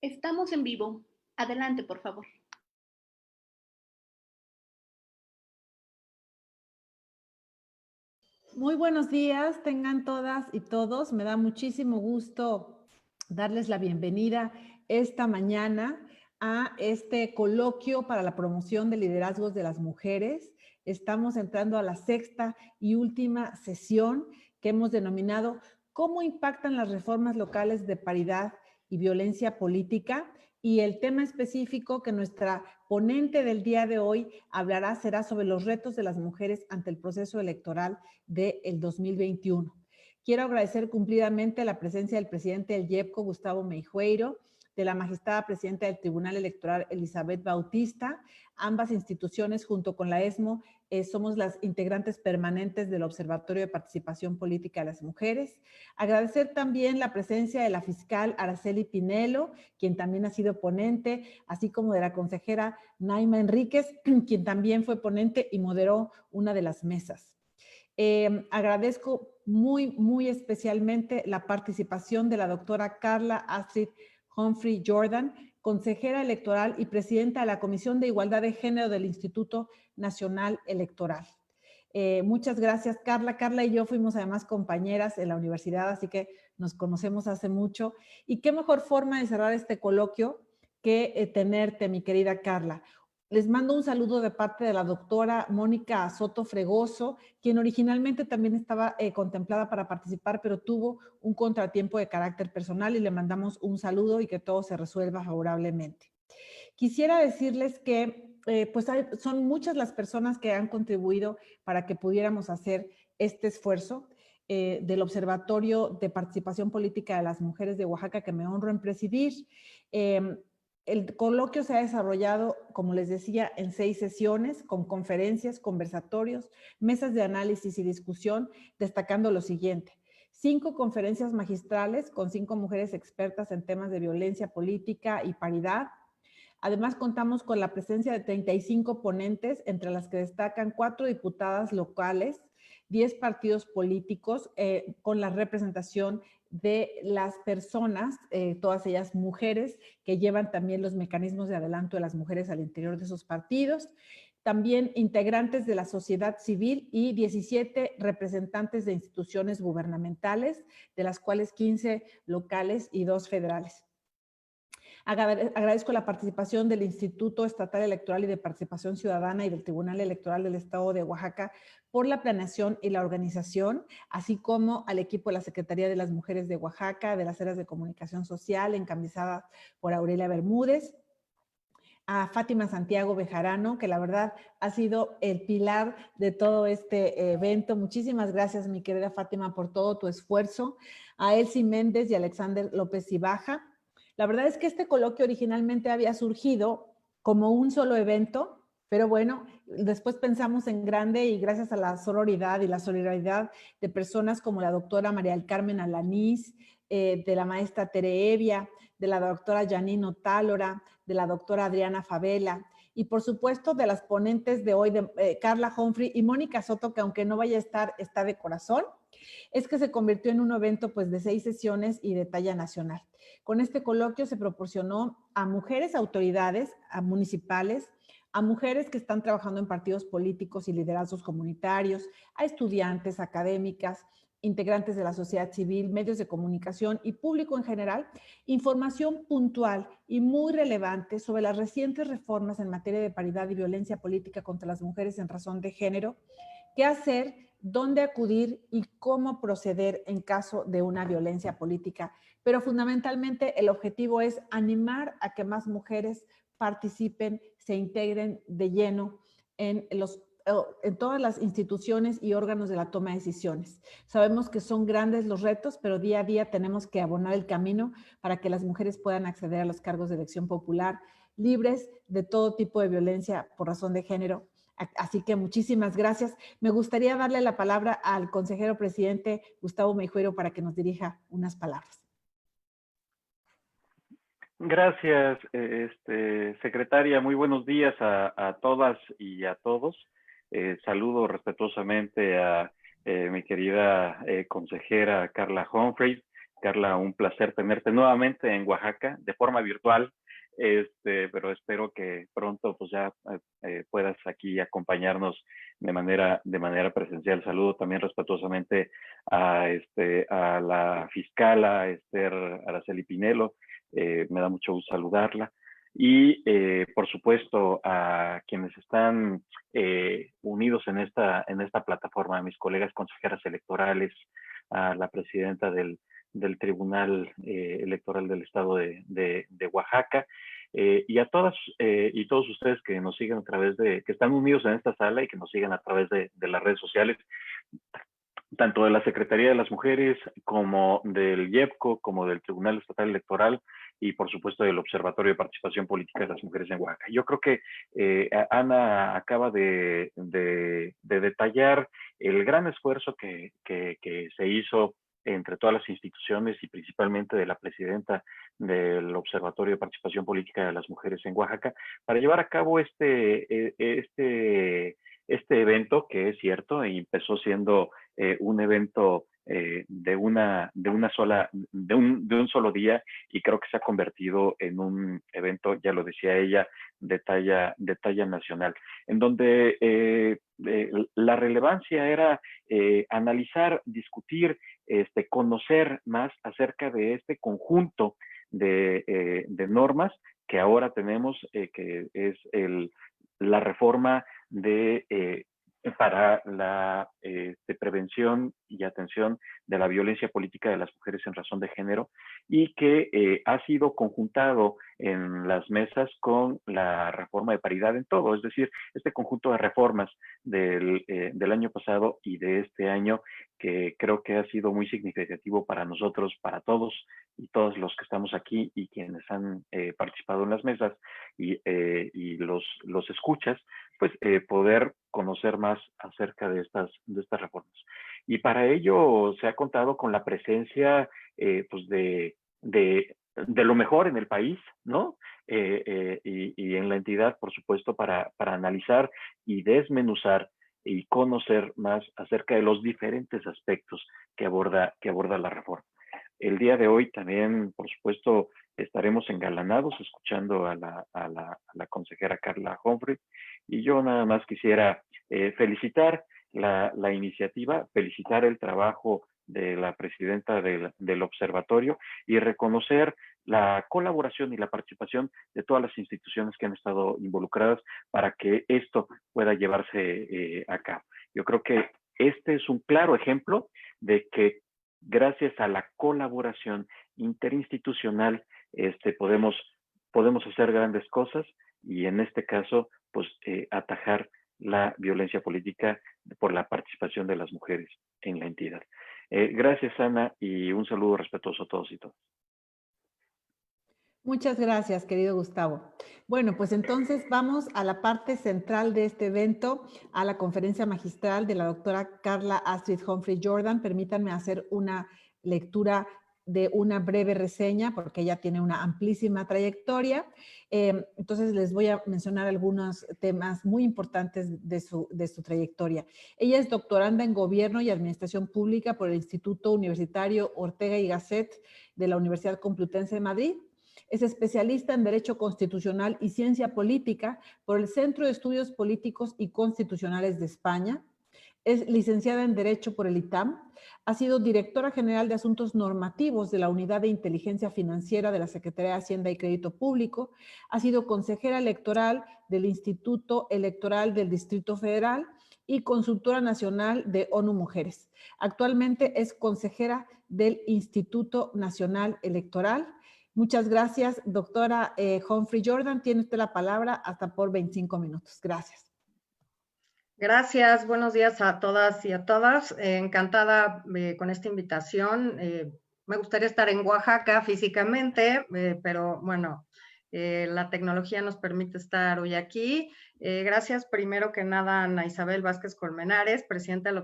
Estamos en vivo. Adelante, por favor. Muy buenos días, tengan todas y todos. Me da muchísimo gusto darles la bienvenida esta mañana a este coloquio para la promoción de liderazgos de las mujeres. Estamos entrando a la sexta y última sesión que hemos denominado ¿Cómo impactan las reformas locales de paridad y violencia política? Y el tema específico que nuestra ponente del día de hoy hablará será sobre los retos de las mujeres ante el proceso electoral del 2021. Quiero agradecer cumplidamente la presencia del presidente del IEPCO, Gustavo Meijueiro, de la magistrada presidenta del Tribunal Electoral, Elizabeth Bautista. Ambas instituciones, junto con la ESMO, somos las integrantes permanentes del Observatorio de Participación Política de las Mujeres. Agradecer también la presencia de la fiscal Araceli Pinelo, quien también ha sido ponente, así como de la consejera Naima Enríquez, quien también fue ponente y moderó una de las mesas. Agradezco muy especialmente la participación de la doctora Carla Astrid Humphrey Jordan, consejera electoral y presidenta de la Comisión de Igualdad de Género del Instituto Nacional Electoral. Muchas gracias, Carla. Carla y yo fuimos además compañeras en la universidad, así que nos conocemos hace mucho. Y qué mejor forma de cerrar este coloquio que tenerte, mi querida Carla. Les mando un saludo de parte de la doctora Mónica Soto Fregoso, quien originalmente también estaba contemplada para participar, pero tuvo un contratiempo de carácter personal y le mandamos un saludo y que todo se resuelva favorablemente. Quisiera decirles que son muchas las personas que han contribuido para que pudiéramos hacer este esfuerzo del Observatorio de Participación Política de las Mujeres de Oaxaca, que me honro en presidir. El coloquio se ha desarrollado, como les decía, en 6 sesiones, con conferencias, conversatorios, mesas de análisis y discusión, destacando lo siguiente: 5 conferencias magistrales con 5 mujeres expertas en temas de violencia política y paridad. Además, contamos con la presencia de 35 ponentes, entre las que destacan 4 diputadas locales, 10 partidos políticos, con la representación de las personas, todas ellas mujeres, que llevan también los mecanismos de adelanto de las mujeres al interior de esos partidos. También integrantes de la sociedad civil y 17 representantes de instituciones gubernamentales, de las cuales 15 locales y 2 federales. Agradezco la participación del Instituto Estatal Electoral y de Participación Ciudadana y del Tribunal Electoral del Estado de Oaxaca por la planeación y la organización, así como al equipo de la Secretaría de las Mujeres de Oaxaca, de las áreas de comunicación social, encabezada por Aurelia Bermúdez, a Fátima Santiago Bejarano, que la verdad ha sido el pilar de todo este evento. Muchísimas gracias, mi querida Fátima, por todo tu esfuerzo. A Elsie Méndez y Alexander López Ibaja. La verdad es que este coloquio originalmente había surgido como un solo evento, pero bueno, después pensamos en grande y gracias a la sororidad y la solidaridad de personas como la doctora María del Carmen Alanís, de la maestra Tere Evia, de la doctora Janine Otálora, de la doctora Adriana Favela y por supuesto de las ponentes de hoy, de Carla Humphrey y Mónica Soto, que aunque no vaya a estar, está de corazón. Es que se convirtió en un evento pues de 6 sesiones y de talla nacional. Con este coloquio se proporcionó a mujeres autoridades, a municipales, a mujeres que están trabajando en partidos políticos y liderazgos comunitarios, a estudiantes, académicas, integrantes de la sociedad civil, medios de comunicación y público en general, información puntual y muy relevante sobre las recientes reformas en materia de paridad y violencia política contra las mujeres en razón de género, qué hacer, dónde acudir y cómo proceder en caso de una violencia política. Pero fundamentalmente el objetivo es animar a que más mujeres participen, se integren de lleno en todas las instituciones y órganos de la toma de decisiones. Sabemos que son grandes los retos, pero día a día tenemos que abonar el camino para que las mujeres puedan acceder a los cargos de elección popular, libres de todo tipo de violencia por razón de género. Así que muchísimas gracias. Me gustaría darle la palabra al consejero presidente Gustavo Meijueiro para que nos dirija unas palabras. Gracias, secretaria. Muy buenos días a todas y a todos. Saludo respetuosamente a mi querida consejera Carla Humphrey, Carla, un placer tenerte nuevamente en Oaxaca de forma virtual, pero espero que pronto pues ya puedas aquí acompañarnos de manera presencial. Saludo también respetuosamente a la fiscala Esther Araceli Pinelo, me da mucho gusto saludarla. Y por supuesto a quienes están unidos en esta plataforma, a mis colegas consejeras electorales, a la presidenta del Tribunal Electoral del Estado de Oaxaca, y a todas y todos ustedes que nos siguen a través que están unidos en esta sala y que nos siguen a través de las redes sociales, tanto de la Secretaría de las Mujeres como del IEPCO, como del Tribunal Estatal Electoral y por supuesto del Observatorio de Participación Política de las Mujeres en Oaxaca. Yo creo que Ana acaba de detallar el gran esfuerzo que se hizo entre todas las instituciones y principalmente de la presidenta del Observatorio de Participación Política de las Mujeres en Oaxaca para llevar a cabo este evento, que es cierto, empezó siendo un evento de un solo día, y creo que se ha convertido en un evento, ya lo decía ella, de talla nacional, en donde la relevancia era analizar, discutir, conocer más acerca de este conjunto de normas que ahora tenemos, que es la reforma para la prevención y atención de la violencia política de las mujeres en razón de género, y que ha sido conjuntado en las mesas con la reforma de paridad en todo, es decir, este conjunto de reformas del año pasado y de este año, que creo que ha sido muy significativo para nosotros, para todos y todos los que estamos aquí y quienes han participado en las mesas y los escuchas, pues poder conocer más acerca de estas reformas. Y para ello se ha contado con la presencia pues de lo mejor en el país, ¿no? Y en la entidad, por supuesto, para analizar y desmenuzar y conocer más acerca de los diferentes aspectos que aborda la reforma. El día de hoy también, por supuesto, estaremos engalanados escuchando a la consejera Carla Humphrey, y yo nada más quisiera felicitar la iniciativa, felicitar el trabajo de la presidenta del observatorio y reconocer la colaboración y la participación de todas las instituciones que han estado involucradas para que esto pueda llevarse a cabo. Yo creo que este es un claro ejemplo de que gracias a la colaboración interinstitucional podemos hacer grandes cosas, y en este caso pues atajar la violencia política por la participación de las mujeres en la entidad. Gracias, Ana, y un saludo respetuoso a todos y todas. Muchas gracias, querido Gustavo. Bueno, pues entonces vamos a la parte central de este evento, a la conferencia magistral de la doctora Carla Astrid Humphrey Jordan. Permítanme hacer una lectura de una breve reseña, porque ella tiene una amplísima trayectoria. Entonces les voy a mencionar algunos temas muy importantes de su trayectoria. Ella es doctoranda en Gobierno y Administración Pública por el Instituto Universitario Ortega y Gasset de la Universidad Complutense de Madrid. Es especialista en Derecho Constitucional y Ciencia Política por el Centro de Estudios Políticos y Constitucionales de España. Es licenciada en Derecho por el ITAM. Ha sido directora general de Asuntos Normativos de la Unidad de Inteligencia Financiera de la Secretaría de Hacienda y Crédito Público. Ha sido consejera electoral del Instituto Electoral del Distrito Federal y consultora nacional de ONU Mujeres. Actualmente es consejera del Instituto Nacional Electoral. Muchas gracias, doctora Humphrey Jordan. Tiene usted la palabra hasta por 25 minutos. Gracias. Gracias, buenos días a todas y a todas. Encantada con esta invitación. Me gustaría estar en Oaxaca físicamente, pero bueno, la tecnología nos permite estar hoy aquí. Gracias primero que nada a Ana Isabel Vázquez Colmenares, presidenta del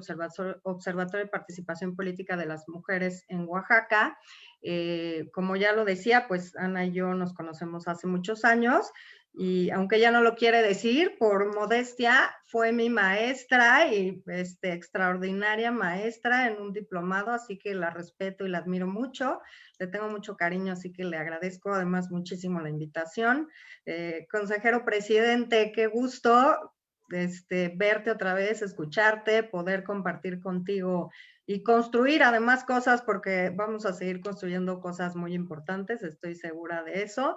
Observatorio de Participación Política de las Mujeres en Oaxaca. Como ya lo decía, pues Ana y yo nos conocemos hace muchos años y aunque ella no lo quiere decir, por modestia, fue mi maestra y extraordinaria maestra en un diplomado, así que la respeto y la admiro mucho. Le tengo mucho cariño, así que le agradezco además muchísimo la invitación. Consejero presidente, qué gusto verte otra vez, escucharte, poder compartir contigo y construir además cosas, porque vamos a seguir construyendo cosas muy importantes, estoy segura de eso.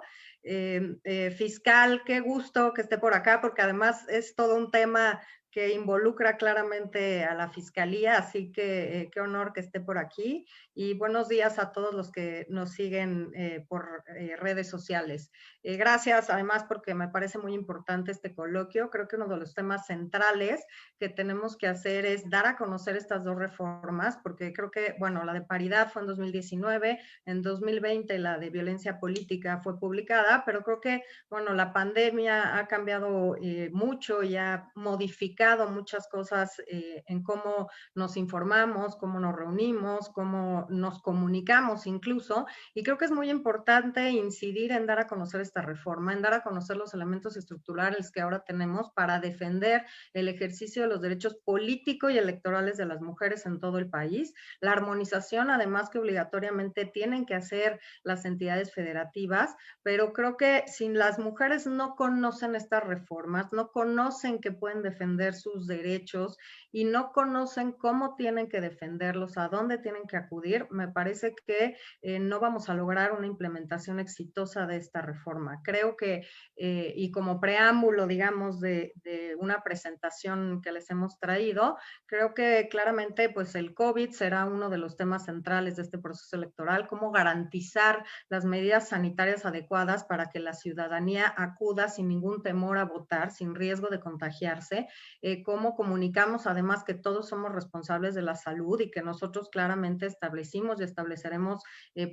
Fiscal, qué gusto que esté por acá, porque además es todo un tema que involucra claramente a la Fiscalía, así que qué honor que esté por aquí. Y buenos días a todos los que nos siguen por redes sociales. Gracias además porque me parece muy importante este coloquio. Creo que uno de los temas centrales que tenemos que hacer es dar a conocer estas dos reformas, porque creo que, bueno, la de paridad fue en 2019, en 2020 la de violencia política fue publicada, pero creo que, bueno, la pandemia ha cambiado mucho y ha modificado muchas cosas en cómo nos informamos, cómo nos reunimos, cómo nos comunicamos incluso, y creo que es muy importante incidir en dar a conocer esta reforma, en dar a conocer los elementos estructurales que ahora tenemos para defender el ejercicio de los derechos políticos y electorales de las mujeres en todo el país, la armonización además que obligatoriamente tienen que hacer las entidades federativas, pero creo que si las mujeres no conocen estas reformas, no conocen que pueden defender sus derechos y no conocen cómo tienen que defenderlos, a dónde tienen que acudir, me parece que no vamos a lograr una implementación exitosa de esta reforma. Creo que, y como preámbulo, digamos, de una presentación que les hemos traído, creo que claramente pues el COVID será uno de los temas centrales de este proceso electoral, cómo garantizar las medidas sanitarias adecuadas para que la ciudadanía acuda sin ningún temor a votar, sin riesgo de contagiarse, cómo comunicamos además que todos somos responsables de la salud y que nosotros claramente establecimos y estableceremos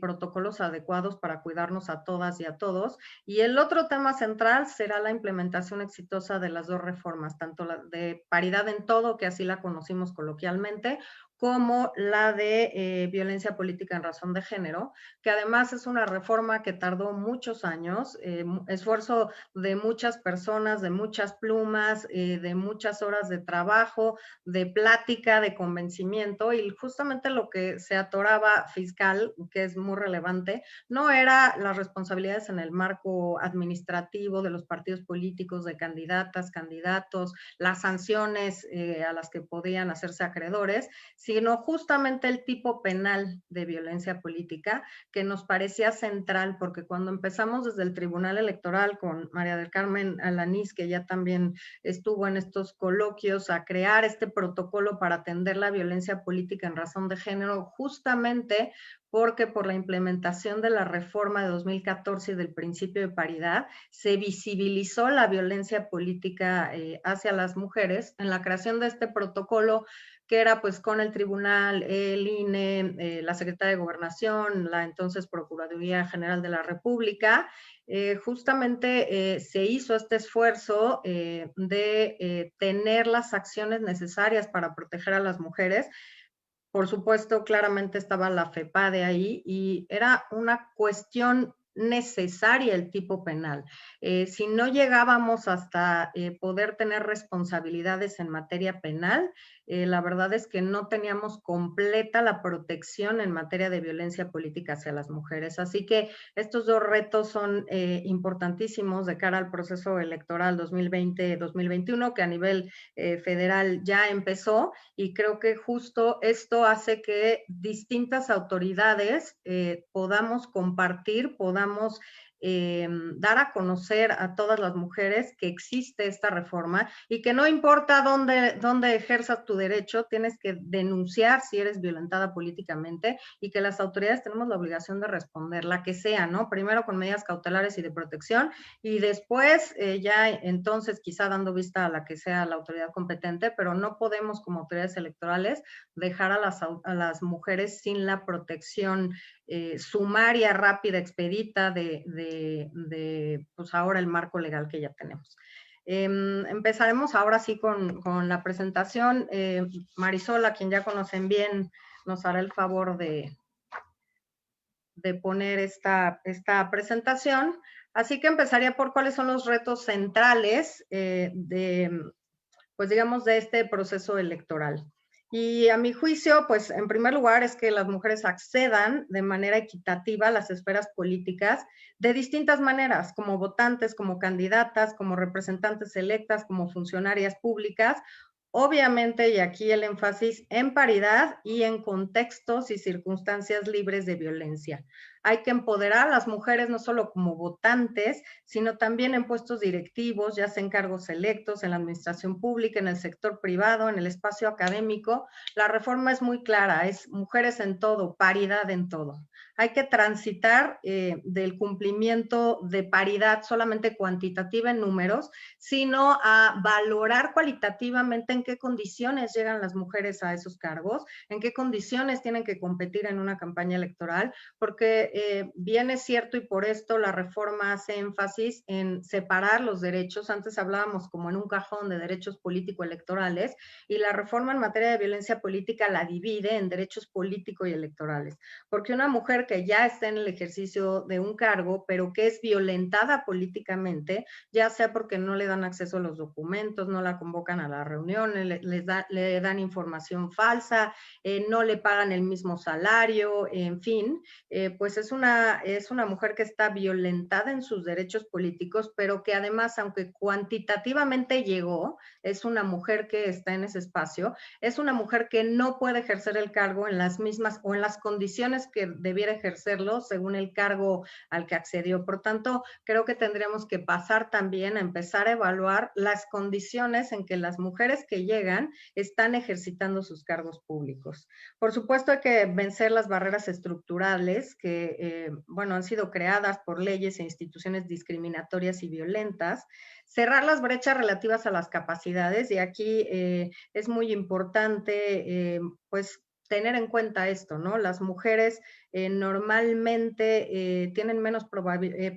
protocolos adecuados para cuidarnos a todas y a todos. Y el otro tema central será la implementación exitosa de las dos reformas, tanto la de paridad en todo, que así la conocimos coloquialmente, como la de violencia política en razón de género, que además es una reforma que tardó muchos años, esfuerzo de muchas personas, de muchas plumas, de muchas horas de trabajo, de plática, de convencimiento, y justamente lo que se atoraba fiscal, que es muy relevante, no era las responsabilidades en el marco administrativo de los partidos políticos, de candidatas, candidatos, las sanciones a las que podían hacerse acreedores, sino justamente el tipo penal de violencia política, que nos parecía central, porque cuando empezamos desde el Tribunal Electoral con María del Carmen Alanís, que ya también estuvo en estos coloquios, a crear este protocolo para atender la violencia política en razón de género, justamente porque por la implementación de la reforma de 2014 y del principio de paridad, se visibilizó la violencia política hacia las mujeres en la creación de este protocolo, que era pues con el tribunal, el INE, la Secretaría de Gobernación, la entonces Procuraduría General de la República. Justamente se hizo este esfuerzo de tener las acciones necesarias para proteger a las mujeres. Por supuesto, claramente estaba la FEPADE ahí y era una cuestión necesaria el tipo penal. Si no llegábamos hasta poder tener responsabilidades en materia penal, la verdad es que no teníamos completa la protección en materia de violencia política hacia las mujeres. Así que estos dos retos son importantísimos de cara al proceso electoral 2020-2021, que a nivel federal ya empezó, y creo que justo esto hace que distintas autoridades podamos compartir, podamos dar a conocer a todas las mujeres que existe esta reforma y que no importa dónde ejerzas tu derecho, tienes que denunciar si eres violentada políticamente, y que las autoridades tenemos la obligación de responder, la que sea, ¿no? Primero con medidas cautelares y de protección, y después ya entonces quizá dando vista a la que sea la autoridad competente, pero no podemos como autoridades electorales dejar a las mujeres sin la protección sumaria, rápida, expedita de pues ahora el marco legal que ya tenemos. Empezaremos ahora sí con la presentación. Marisol, a quien ya conocen bien, nos hará el favor de poner esta presentación. Así que empezaría por cuáles son los retos centrales pues digamos, de este proceso electoral. Y a mi juicio, pues en primer lugar es que las mujeres accedan de manera equitativa a las esferas políticas de distintas maneras, como votantes, como candidatas, como representantes electas, como funcionarias públicas, obviamente, y aquí el énfasis, en paridad y en contextos y circunstancias libres de violencia. Hay que empoderar a las mujeres no solo como votantes, sino también en puestos directivos, ya sea en cargos electos, en la administración pública, en el sector privado, en el espacio académico. La reforma es muy clara, es mujeres en todo, paridad en todo. Hay que transitar del cumplimiento de paridad solamente cuantitativa en números, sino a valorar cualitativamente en qué condiciones llegan las mujeres a esos cargos, en qué condiciones tienen que competir en una campaña electoral, porque bien es cierto, y por esto la reforma hace énfasis en separar los derechos. Antes hablábamos como en un cajón de derechos político-electorales, y la reforma en materia de violencia política la divide en derechos políticos y electorales, porque una mujer que ya está en el ejercicio de un cargo, pero que es violentada políticamente, ya sea porque no le dan acceso a los documentos, no la convocan a la reunión, le dan información falsa, no le pagan el mismo salario, en fin, pues es una mujer que está violentada en sus derechos políticos, pero que además, aunque cuantitativamente llegó, es una mujer que está en ese espacio, es una mujer que no puede ejercer el cargo en las mismas o en las condiciones que debiera ejercerlo según el cargo al que accedió. Por tanto, creo que tendríamos que pasar también a empezar a evaluar las condiciones en que las mujeres que llegan están ejercitando sus cargos públicos. Por supuesto, hay que vencer las barreras estructurales que, bueno, han sido creadas por leyes e instituciones discriminatorias y violentas, cerrar las brechas relativas a las capacidades, y aquí es muy importante, pues, tener en cuenta esto, ¿no? Las mujeres normalmente tienen menos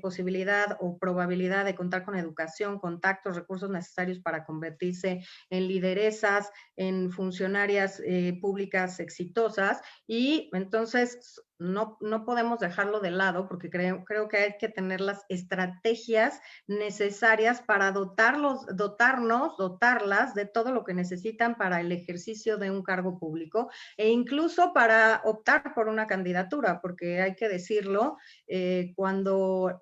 posibilidad o probabilidad de contar con educación, contactos, recursos necesarios para convertirse en lideresas, en funcionarias públicas exitosas, y entonces no podemos dejarlo de lado, porque creo que hay que tener las estrategias necesarias para dotarlas de todo lo que necesitan para el ejercicio de un cargo público, e incluso para optar por una candidatura, porque hay que decirlo, cuando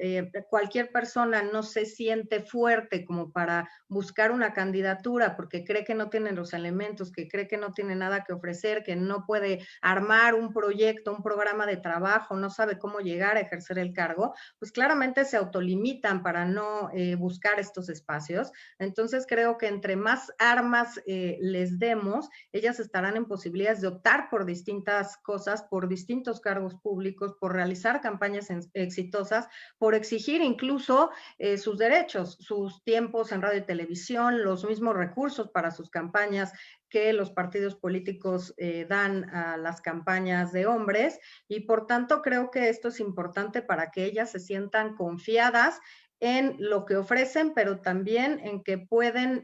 cualquier persona no se siente fuerte como para buscar una candidatura porque cree que no tiene los elementos, que cree que no tiene nada que ofrecer, que no puede armar un proyecto, un programa de trabajo, no sabe cómo llegar a ejercer el cargo, pues claramente se autolimitan para no buscar estos espacios. Entonces creo que entre más armas les demos, ellas estarán en posibilidades de optar por distintas cosas, por distintos cargos públicos, por realizar campañas exitosas, por exigir incluso sus derechos, sus tiempos en radio y televisión, los mismos recursos para sus campañas que los partidos políticos dan a las campañas de hombres, y por tanto creo que esto es importante para que ellas se sientan confiadas en lo que ofrecen, pero también en que pueden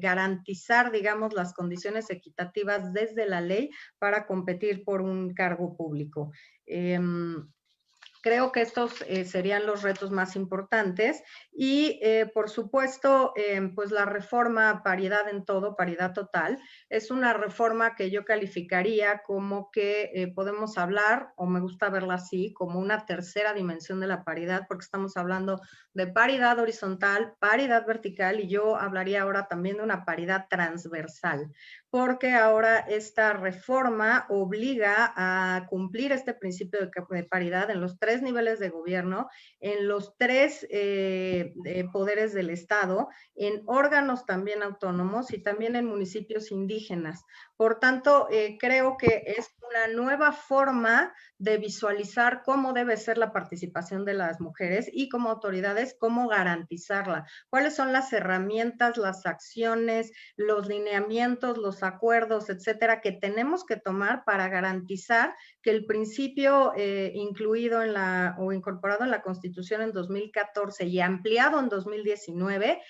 garantizar, digamos, las condiciones equitativas desde la ley para competir por un cargo público. Creo que estos serían los retos más importantes, y por supuesto, pues la reforma paridad en todo, paridad total, es una reforma que yo calificaría como que podemos hablar, o me gusta verla así, como una tercera dimensión de la paridad, porque estamos hablando de paridad horizontal, paridad vertical, y yo hablaría ahora también de una paridad transversal, porque ahora esta reforma obliga a cumplir este principio de paridad en los 3 niveles de gobierno, en los 3 poderes del Estado, en órganos también autónomos y también en municipios indígenas. Por tanto, creo que es muy una nueva forma de visualizar cómo debe ser la participación de las mujeres y como autoridades, cómo garantizarla. ¿Cuáles son las herramientas, las acciones, los lineamientos, los acuerdos, etcétera, que tenemos que tomar para garantizar que el principio incluido en o incorporado en la Constitución en 2014 y ampliado en 2019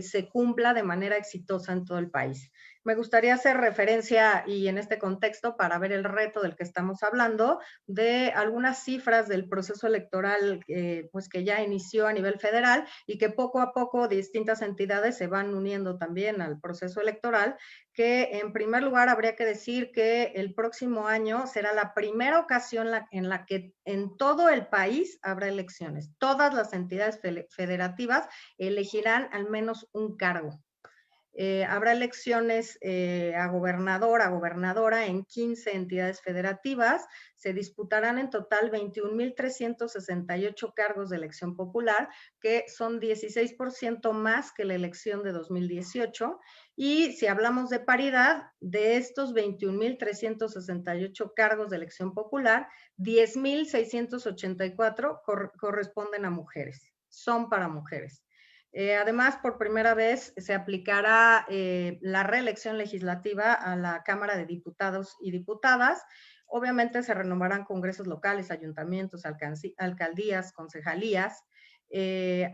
se cumpla de manera exitosa en todo el país? Me gustaría hacer referencia, y en este contexto, para ver el reto del que estamos hablando, de algunas cifras del proceso electoral pues que ya inició a nivel federal y que poco a poco distintas entidades se van uniendo también al proceso electoral, que en primer lugar habría que decir que el próximo año será la primera ocasión en la que en todo el país habrá elecciones. Todas las entidades federativas elegirán al menos un cargo. Habrá elecciones a gobernador, a gobernadora en 15 entidades federativas. Se disputarán en total 21,368 cargos de elección popular, que son 16% más que la elección de 2018. Y si hablamos de paridad, de estos 21,368 cargos de elección popular, 10,684 corresponden a mujeres, son para mujeres. Además, por primera vez se aplicará la reelección legislativa a la Cámara de Diputados y Diputadas. Obviamente se renovarán congresos locales, ayuntamientos, alcaldías, concejalías.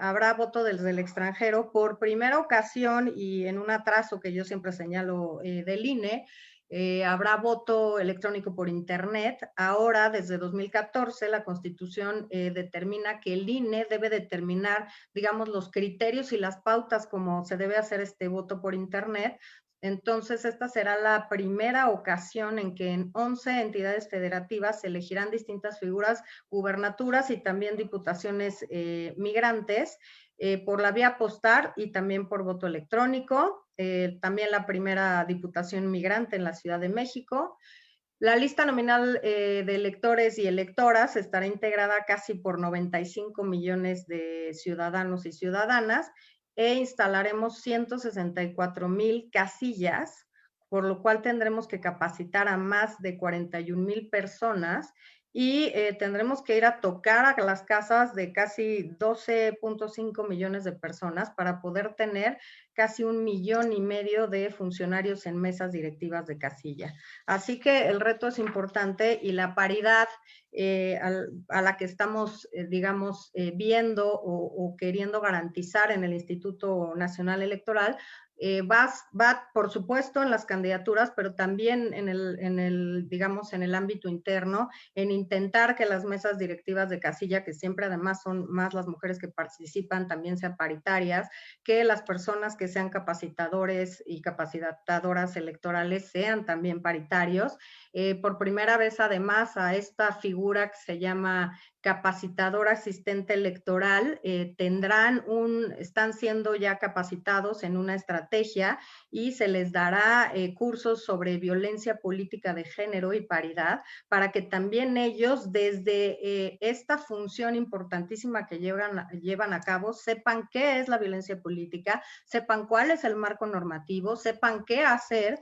Habrá voto desde el extranjero por primera ocasión, y en un atraso que yo siempre señalo del INE, habrá voto electrónico por internet. Ahora, desde 2014, la Constitución determina que el INE debe determinar, digamos, los criterios y las pautas como se debe hacer este voto por internet. Entonces, esta será la primera ocasión en que en 11 entidades federativas se elegirán distintas figuras, gubernaturas y también diputaciones migrantes, por la vía postal y también por voto electrónico. También la primera diputación migrante en la Ciudad de México. La lista nominal de electores y electoras estará integrada casi por 95 millones de ciudadanos y ciudadanas, e instalaremos 164,000 casillas, por lo cual tendremos que capacitar a más de 41,000 personas y tendremos que ir a tocar a las casas de casi 12,5 millones de personas para poder tener casi 1,5 millones de funcionarios en mesas directivas de casilla. Así que el reto es importante, y la paridad a la que estamos, digamos, viendo o queriendo garantizar en el Instituto Nacional Electoral, va, por supuesto, en las candidaturas, pero también digamos, en el ámbito interno, en intentar que las mesas directivas de casilla, que siempre además son más las mujeres que participan, también sean paritarias, que las personas que sean capacitadores y capacitadoras electorales sean también paritarios. Por primera vez, además, a esta figura que se llama capacitador asistente electoral, están siendo ya capacitados en una estrategia, y se les dará cursos sobre violencia política de género y paridad, para que también ellos, desde esta función importantísima que llevan a cabo, sepan qué es la violencia política, sepan cuál es el marco normativo, sepan qué hacer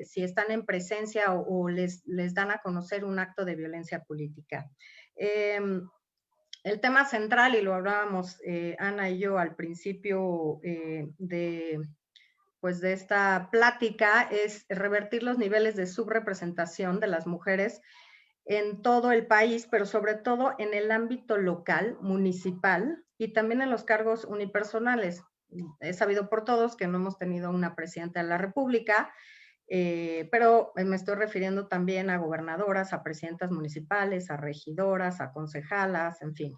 si están en presencia o les dan a conocer un acto de violencia política. El tema central, y lo hablábamos Ana y yo al principio de esta plática, es revertir los niveles de subrepresentación de las mujeres en todo el país, pero sobre todo en el ámbito local, municipal, y también en los cargos unipersonales. Es sabido por todos que no hemos tenido una presidenta de la República, pero me estoy refiriendo también a gobernadoras, a presidentas municipales, a regidoras, a concejalas, en fin.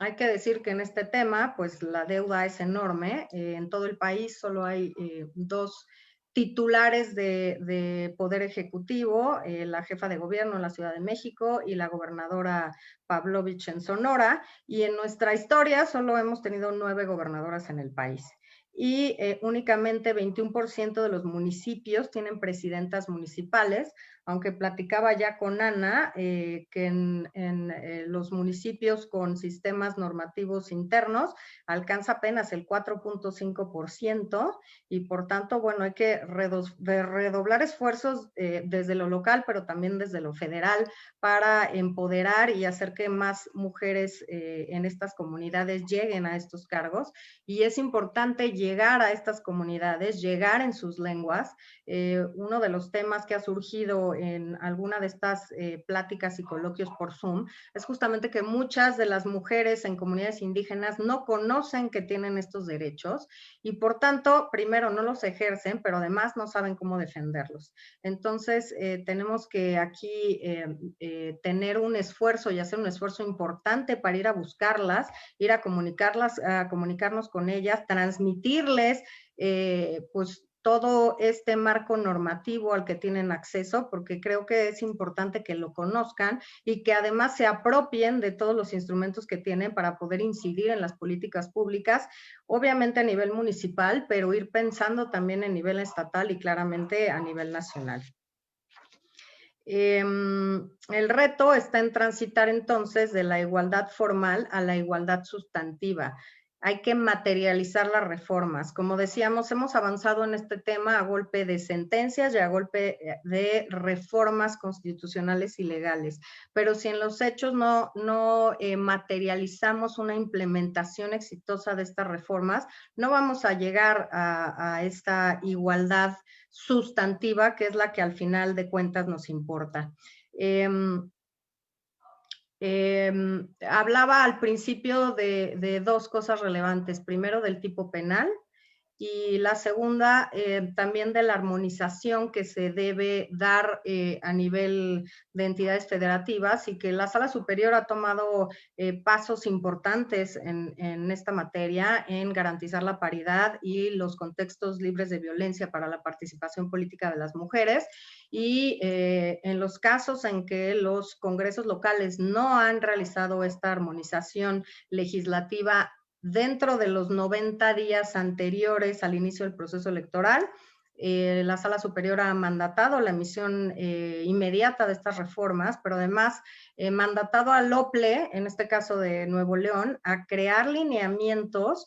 Hay que decir que en este tema, pues la deuda es enorme. En todo el país solo hay 2 titulares de Poder Ejecutivo, la jefa de gobierno en la Ciudad de México y la gobernadora Pavlovich en Sonora, y en nuestra historia solo hemos tenido 9 gobernadoras en el país. Y únicamente 21% de los municipios tienen presidentas municipales, aunque platicaba ya con Ana, que en los municipios con sistemas normativos internos alcanza apenas el 4.5%, y por tanto, bueno, hay que redoblar esfuerzos desde lo local, pero también desde lo federal, para empoderar y hacer que más mujeres en estas comunidades lleguen a estos cargos. Y es importante llegar a estas comunidades, llegar en sus lenguas. Uno de los temas que ha surgido en alguna de estas pláticas y coloquios por Zoom es justamente que muchas de las mujeres en comunidades indígenas no conocen que tienen estos derechos y por tanto, primero no los ejercen, pero además no saben cómo defenderlos. Entonces, tenemos que aquí tener un esfuerzo y hacer un esfuerzo importante para ir a buscarlas, ir a comunicarlas, a comunicarnos con ellas, transmitirles, pues, todo este marco normativo al que tienen acceso, porque creo que es importante que lo conozcan y que además se apropien de todos los instrumentos que tienen para poder incidir en las políticas públicas, obviamente a nivel municipal, pero ir pensando también a nivel estatal y claramente a nivel nacional. El reto está en transitar entonces de la igualdad formal a la igualdad sustantiva. Hay que materializar las reformas. Como decíamos, hemos avanzado en este tema a golpe de sentencias y a golpe de reformas constitucionales y legales. Pero si en los hechos no materializamos una implementación exitosa de estas reformas, no vamos a llegar a esta igualdad sustantiva, que es la que al final de cuentas nos importa. Hablaba al principio de dos cosas relevantes. Primero, del tipo penal, y la segunda, también de la armonización que se debe dar a nivel de entidades federativas, y que la Sala Superior ha tomado pasos importantes en esta materia, en garantizar la paridad y los contextos libres de violencia para la participación política de las mujeres. Y en los casos en que los congresos locales no han realizado esta armonización legislativa dentro de los 90 días anteriores al inicio del proceso electoral, la Sala Superior ha mandatado la emisión inmediata de estas reformas, pero además mandatado al OPLE, en este caso de Nuevo León, a crear lineamientos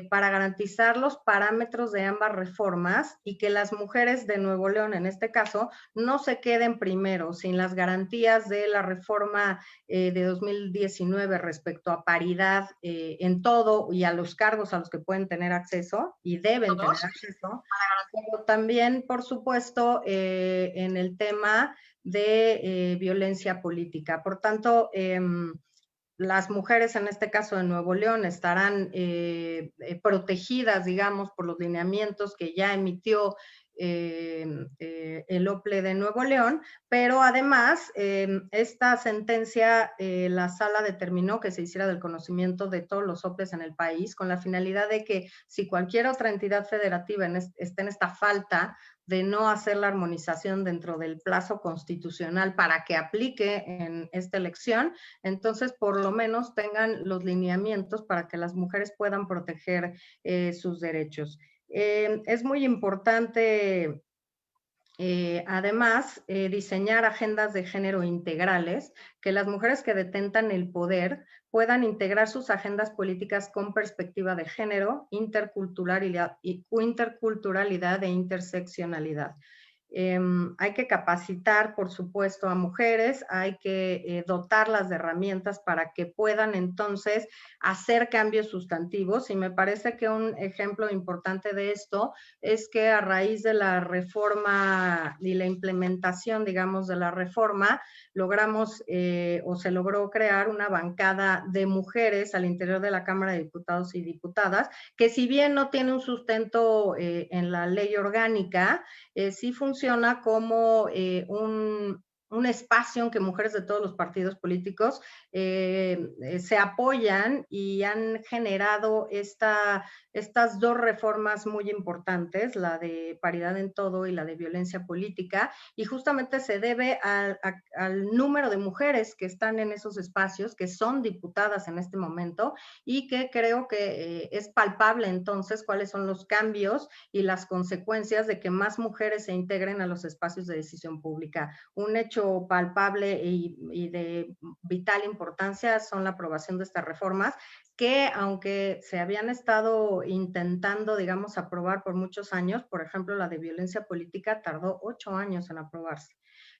para garantizar los parámetros de ambas reformas y que las mujeres de Nuevo León, en este caso, no se queden primero sin las garantías de la reforma de 2019 respecto a paridad en todo y a los cargos a los que pueden tener acceso y deben tener acceso, pero también, por supuesto, en el tema de violencia política. Por tanto, las mujeres, en este caso de Nuevo León, estarán protegidas, digamos, por los lineamientos que ya emitió el OPLE de Nuevo León, pero además esta sentencia la sala determinó que se hiciera del conocimiento de todos los OPLEs en el país, con la finalidad de que si cualquier otra entidad federativa está en esta falta de no hacer la armonización dentro del plazo constitucional para que aplique en esta elección, entonces por lo menos tengan los lineamientos para que las mujeres puedan proteger sus derechos. Es muy importante además, diseñar agendas de género integrales, que las mujeres que detentan el poder puedan integrar sus agendas políticas con perspectiva de género, interculturalidad e interseccionalidad. Hay que capacitar, por supuesto, a mujeres, hay que dotarlas de herramientas para que puedan entonces hacer cambios sustantivos, y me parece que un ejemplo importante de esto es que a raíz de la reforma y la implementación, digamos, de la reforma, logramos o se logró crear una bancada de mujeres al interior de la Cámara de Diputados y Diputadas, que si bien no tiene un sustento en la ley orgánica, sí funciona como un espacio en que mujeres de todos los partidos políticos se apoyan y han generado estas dos reformas muy importantes, la de paridad en todo y la de violencia política, y justamente se debe al número de mujeres que están en esos espacios, que son diputadas en este momento, y que creo que es palpable entonces cuáles son los cambios y las consecuencias de que más mujeres se integren a los espacios de decisión pública. Un hecho palpable y de vital importancia son la aprobación de estas reformas, que aunque se habían estado intentando, digamos, aprobar por muchos años, por ejemplo, la de violencia política tardó 8 años en aprobarse.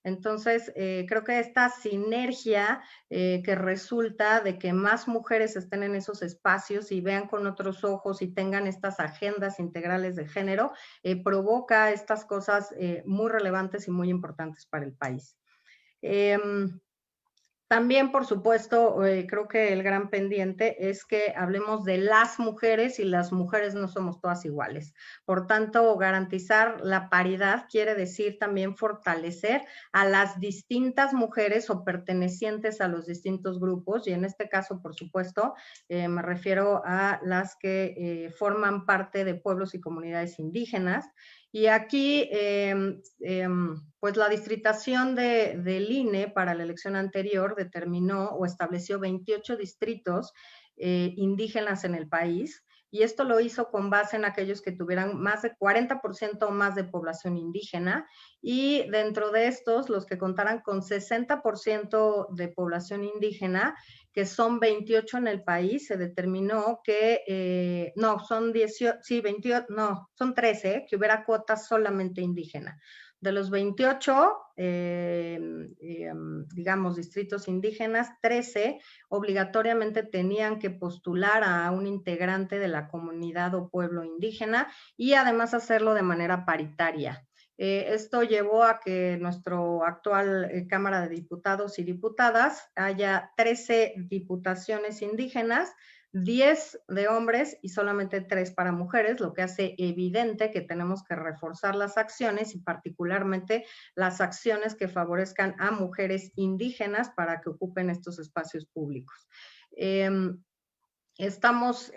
Entonces, creo que esta sinergia que resulta de que más mujeres estén en esos espacios y vean con otros ojos y tengan estas agendas integrales de género, provoca estas cosas muy relevantes y muy importantes para el país. También, por supuesto, creo que el gran pendiente es que hablemos de las mujeres, y las mujeres no somos todas iguales. Por tanto, garantizar la paridad quiere decir también fortalecer a las distintas mujeres o pertenecientes a los distintos grupos, y en este caso, por supuesto, me refiero a las que forman parte de pueblos y comunidades indígenas. Y aquí, pues la distritación del INE para la elección anterior determinó o estableció 28 distritos indígenas en el país, y esto lo hizo con base en aquellos que tuvieran más de 40% o más de población indígena, y dentro de estos, los que contaran con 60% de población indígena, que son 28 en el país, se determinó que, no, son 18, sí, 28, no, son 13, que hubiera cuotas solamente indígena. De los 28, digamos, distritos indígenas, 13 obligatoriamente tenían que postular a un integrante de la comunidad o pueblo indígena, y además hacerlo de manera paritaria. Esto llevó a que nuestro actual Cámara de Diputados y Diputadas haya 13 diputaciones indígenas, 10 de hombres y solamente 3 para mujeres, lo que hace evidente que tenemos que reforzar las acciones, y particularmente las acciones que favorezcan a mujeres indígenas para que ocupen estos espacios públicos. Estamos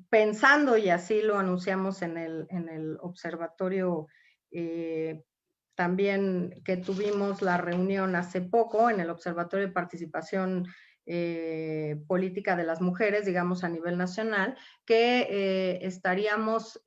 pensando, y así lo anunciamos en el observatorio también, que tuvimos la reunión hace poco, en el Observatorio de Participación Política de las Mujeres, digamos a nivel nacional, que estaríamos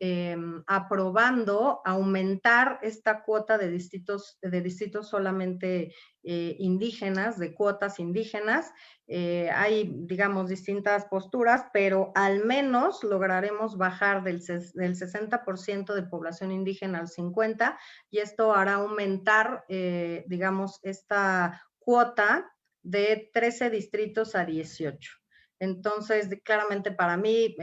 aprobando aumentar esta cuota de distritos solamente indígenas, de cuotas indígenas. Hay, digamos, distintas posturas, pero al menos lograremos bajar del 60% de población indígena al 50%, y esto hará aumentar, digamos, esta cuota de 13 distritos a 18. Entonces, claramente para mí,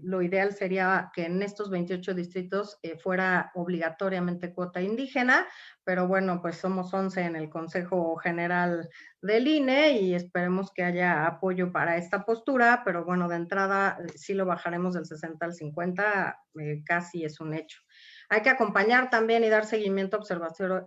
lo ideal sería que en estos 28 distritos fuera obligatoriamente cuota indígena, pero bueno, pues somos 11 en el Consejo General del INE y esperemos que haya apoyo para esta postura, pero bueno, de entrada sí lo bajaremos del 60 al 50, casi es un hecho. Hay que acompañar también y dar seguimiento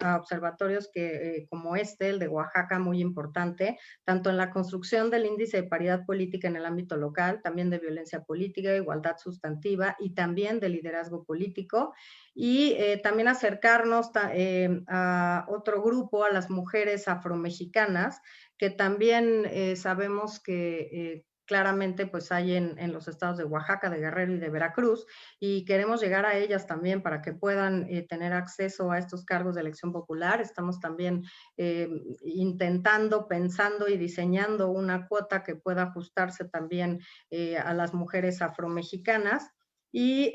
a observatorios que, como el de Oaxaca, muy importante, tanto en la construcción del índice de paridad política en el ámbito local, también de violencia política, igualdad sustantiva y también de liderazgo político. Y también acercarnos a otro grupo, a las mujeres afromexicanas, que también sabemos que claramente pues hay en los estados de Oaxaca, de Guerrero y de Veracruz, y queremos llegar a ellas también para que puedan tener acceso a estos cargos de elección popular. Estamos también intentando, pensando y diseñando una cuota que pueda ajustarse también a las mujeres afromexicanas. Y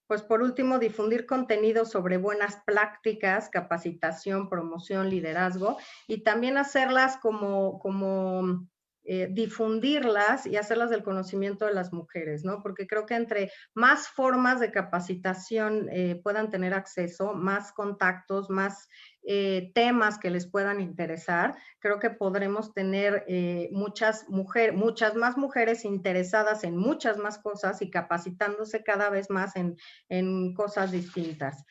pues por último, difundir contenido sobre buenas prácticas, capacitación, promoción, liderazgo, y también hacerlas como difundirlas y hacerlas del conocimiento de las mujeres, ¿no? Porque creo que entre más formas de capacitación puedan tener acceso, más contactos, más temas que les puedan interesar, creo que podremos tener muchas más mujeres interesadas en muchas más cosas y capacitándose cada vez más en cosas distintas.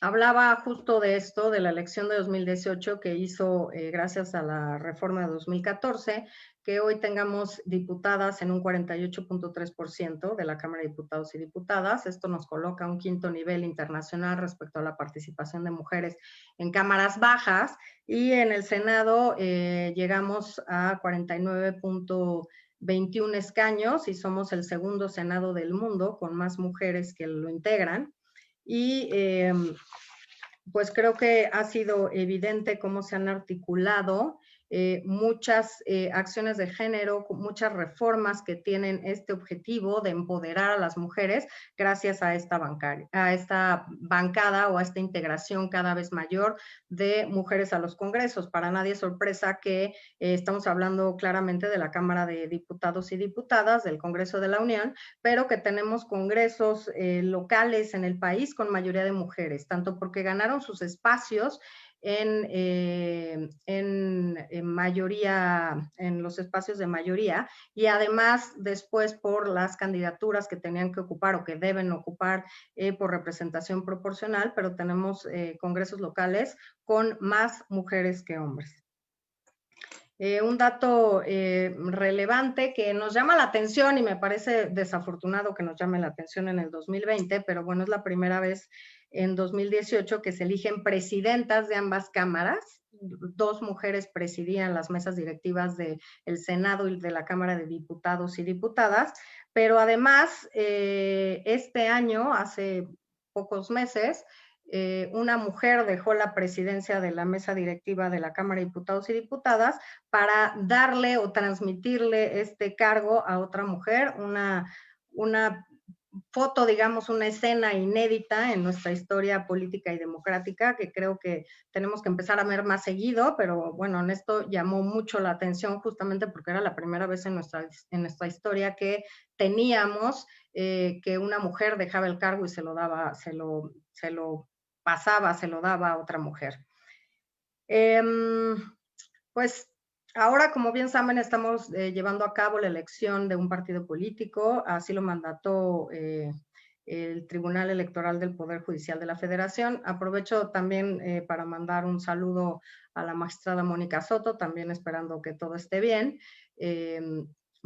hablaba justo de esto, de la elección de 2018 que hizo gracias a la reforma de 2014, que hoy tengamos diputadas en un 48.3% de la Cámara de Diputados y Diputadas. Esto nos coloca a un quinto nivel internacional respecto a la participación de mujeres en cámaras bajas, y en el Senado llegamos a 49.21 escaños y somos el segundo Senado del mundo con más mujeres que lo integran. Y pues creo que ha sido evidente cómo se han articulado muchas acciones de género, muchas reformas que tienen este objetivo de empoderar a las mujeres gracias a esta bancada o a esta integración cada vez mayor de mujeres a los congresos. Para nadie es sorpresa que estamos hablando claramente de la Cámara de Diputados y Diputadas, del Congreso de la Unión, pero que tenemos congresos locales en el país con mayoría de mujeres, tanto porque ganaron sus espacios en mayoría, en los espacios de mayoría, y además después por las candidaturas que tenían que ocupar o que deben ocupar por representación proporcional, pero tenemos congresos locales con más mujeres que hombres. Un dato relevante que nos llama la atención, y me parece desafortunado que nos llame la atención en el 2020, pero bueno, es la primera vez en 2018 que se eligen presidentas de ambas cámaras. 2 mujeres presidían las mesas directivas del Senado y de la Cámara de Diputados y Diputadas, pero además este año, hace pocos meses, una mujer dejó la presidencia de la mesa directiva de la Cámara de Diputados y Diputadas para darle o transmitirle este cargo a otra mujer, una foto, digamos, una escena inédita en nuestra historia política y democrática que creo que tenemos que empezar a ver más seguido, pero bueno, en esto llamó mucho la atención justamente porque era la primera vez en nuestra historia que teníamos que una mujer dejaba el cargo y se lo daba, se lo daba a otra mujer. Pues ahora, como bien saben, estamos llevando a cabo la elección de un partido político, así lo mandató el Tribunal Electoral del Poder Judicial de la Federación. Aprovecho también para mandar un saludo a la magistrada Mónica Soto, también esperando que todo esté bien.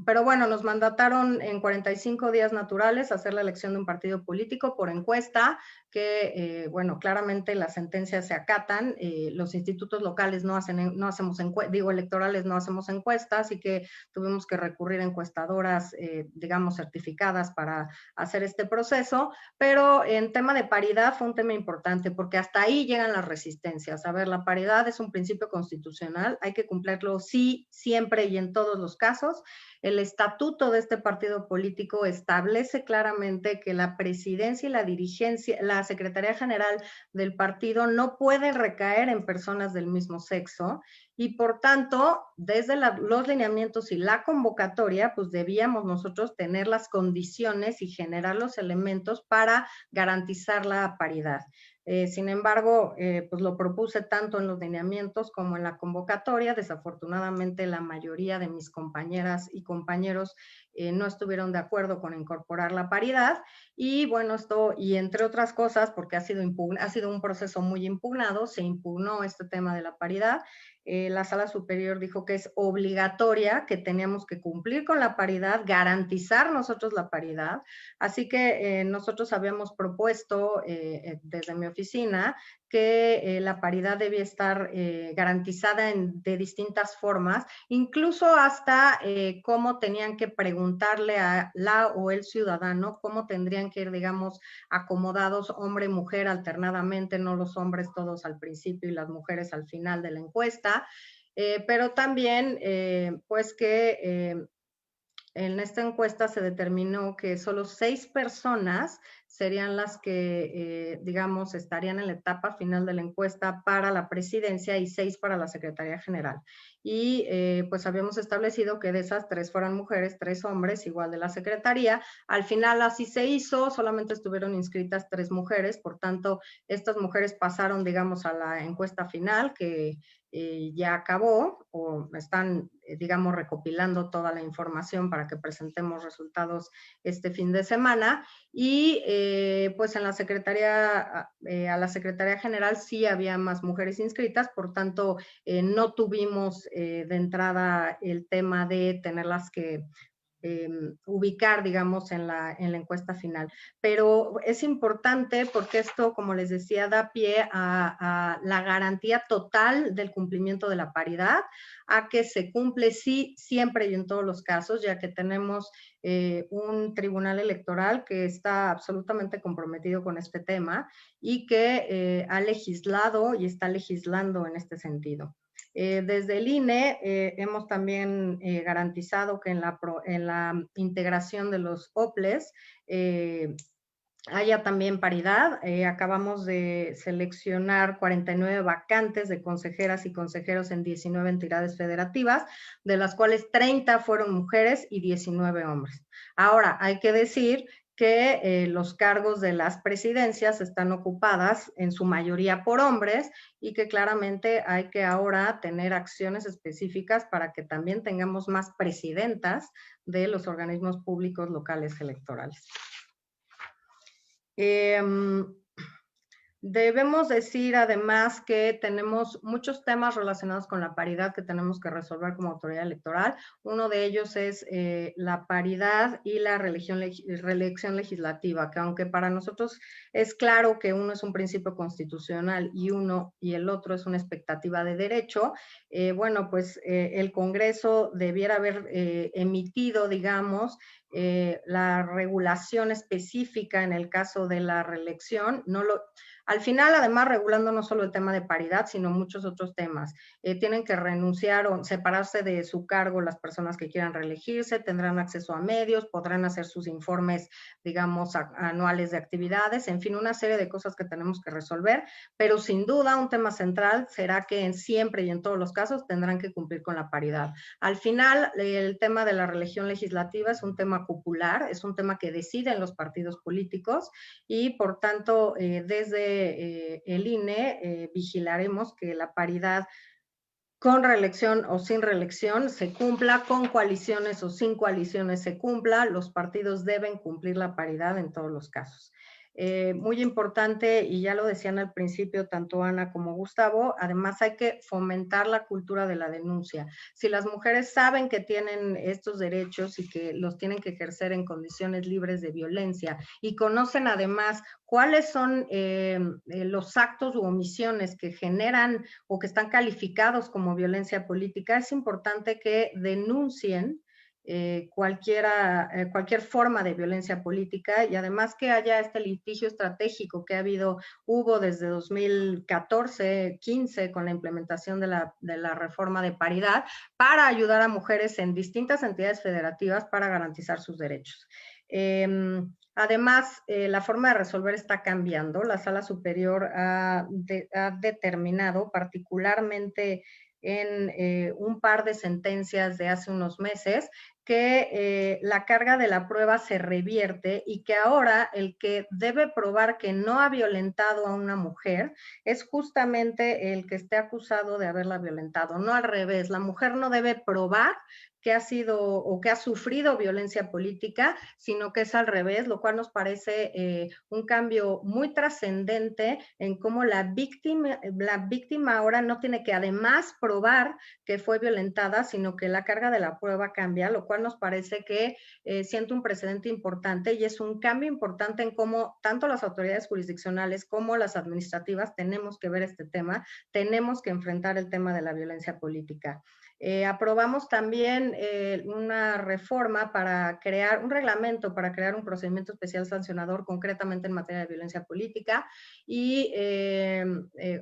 Pero bueno, nos mandataron en 45 días naturales hacer la elección de un partido político por encuesta, que, bueno, claramente las sentencias se acatan, los institutos locales electorales no hacemos encuestas, y que tuvimos que recurrir a encuestadoras, digamos, certificadas para hacer este proceso, pero en tema de paridad fue un tema importante, porque hasta ahí llegan las resistencias. A ver, la paridad es un principio constitucional, hay que cumplirlo sí, siempre y en todos los casos. El estatuto de este partido político establece claramente que la presidencia y la dirigencia, la secretaría general del partido no pueden recaer en personas del mismo sexo, y por tanto, desde los lineamientos y la convocatoria, pues debíamos nosotros tener las condiciones y generar los elementos para garantizar la paridad. Sin embargo, pues lo propuse tanto en los lineamientos como en la convocatoria. Desafortunadamente, la mayoría de mis compañeras y compañeros no estuvieron de acuerdo con incorporar la paridad, y bueno, esto, y entre otras cosas, porque ha sido un proceso muy impugnado, se impugnó este tema de la paridad. La Sala Superior dijo que es obligatoria, que teníamos que cumplir con la paridad, garantizar nosotros la paridad. Así que nosotros habíamos propuesto desde mi oficina que la paridad debía estar garantizada de distintas formas, incluso hasta cómo tenían que preguntarle a la o el ciudadano, cómo tendrían que ir, digamos, acomodados hombre y mujer alternadamente, no los hombres todos al principio y las mujeres al final de la encuesta, pero también pues que en esta encuesta se determinó que solo 6 personas serían las que, digamos, estarían en la etapa final de la encuesta para la presidencia y 6 para la Secretaría General. Y pues habíamos establecido que de esas 3 fueran mujeres, 3 hombres, igual de la Secretaría. Al final así se hizo, solamente estuvieron inscritas 3 mujeres, por tanto, estas mujeres pasaron, digamos, a la encuesta final, que ya acabó o están, digamos, recopilando toda la información para que presentemos resultados este fin de semana. Y pues en la Secretaría, a la Secretaría General sí había más mujeres inscritas, por tanto no tuvimos de entrada el tema de tenerlas que ubicar, digamos, en la encuesta final. Pero es importante porque esto, como les decía, da pie a la garantía total del cumplimiento de la paridad, a que se cumple sí, siempre y en todos los casos, ya que tenemos un tribunal electoral que está absolutamente comprometido con este tema y que ha legislado y está legislando en este sentido. Desde el INE hemos también garantizado que en la integración de los OPLES haya también paridad. Acabamos de seleccionar 49 vacantes de consejeras y consejeros en 19 entidades federativas, de las cuales 30 fueron mujeres y 19 hombres. Ahora, hay que decir que los cargos de las presidencias están ocupadas en su mayoría por hombres y que claramente hay que ahora tener acciones específicas para que también tengamos más presidentas de los organismos públicos locales electorales. Debemos decir además que tenemos muchos temas relacionados con la paridad que tenemos que resolver como autoridad electoral. Uno de ellos es la paridad y la reelección legislativa, que aunque para nosotros es claro que uno es un principio constitucional y el otro es una expectativa de derecho, bueno, pues el Congreso debiera haber emitido, digamos, la regulación específica en el caso de la reelección. Al final, además, regulando no solo el tema de paridad, sino muchos otros temas. Tienen que renunciar o separarse de su cargo las personas que quieran reelegirse, tendrán acceso a medios, podrán hacer sus informes, digamos, anuales de actividades, en fin, una serie de cosas que tenemos que resolver, pero sin duda un tema central será que siempre y en todos los casos tendrán que cumplir con la paridad. Al final, el tema de la reelección legislativa es un tema popular, es un tema que deciden los partidos políticos y, por tanto, desde el INE vigilaremos que la paridad con reelección o sin reelección se cumpla, con coaliciones o sin coaliciones se cumpla. Los partidos deben cumplir la paridad en todos los casos. Muy importante, y ya lo decían al principio tanto Ana como Gustavo, además hay que fomentar la cultura de la denuncia. Si las mujeres saben que tienen estos derechos y que los tienen que ejercer en condiciones libres de violencia y conocen además cuáles son los actos u omisiones que generan o que están calificados como violencia política, es importante que denuncien cualquier forma de violencia política y además que haya este litigio estratégico que hubo desde 2014-15 con la implementación de la reforma de paridad para ayudar a mujeres en distintas entidades federativas para garantizar sus derechos. Además, la forma de resolver está cambiando. La Sala Superior ha determinado, particularmente en un par de sentencias de hace unos meses, que la carga de la prueba se revierte y que ahora el que debe probar que no ha violentado a una mujer es justamente el que esté acusado de haberla violentado, no al revés. La mujer no debe probar que ha sido o que ha sufrido violencia política, sino que es al revés, lo cual nos parece un cambio muy trascendente en cómo la víctima ahora no tiene que además probar que fue violentada, sino que la carga de la prueba cambia, lo cual nos parece que siente un precedente importante y es un cambio importante en cómo tanto las autoridades jurisdiccionales como las administrativas tenemos que ver este tema, tenemos que enfrentar el tema de la violencia política. Aprobamos también una reforma para crear un reglamento para crear un procedimiento especial sancionador concretamente en materia de violencia política y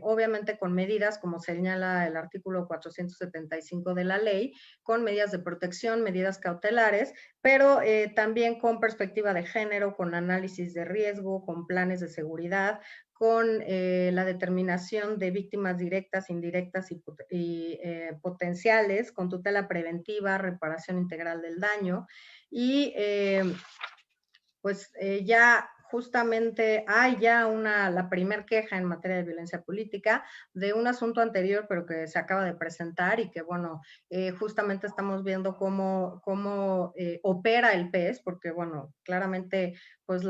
obviamente con medidas como señala el artículo 475 de la ley, con medidas de protección, medidas cautelares, pero también con perspectiva de género, con análisis de riesgo, con planes de seguridad, con la determinación de víctimas directas, indirectas y potenciales, con tutela preventiva, reparación integral del daño y pues ya justamente hay ya la primer queja en materia de violencia política de un asunto anterior, pero que se acaba de presentar y que, bueno, justamente estamos viendo cómo opera el PES, porque, bueno, claramente pues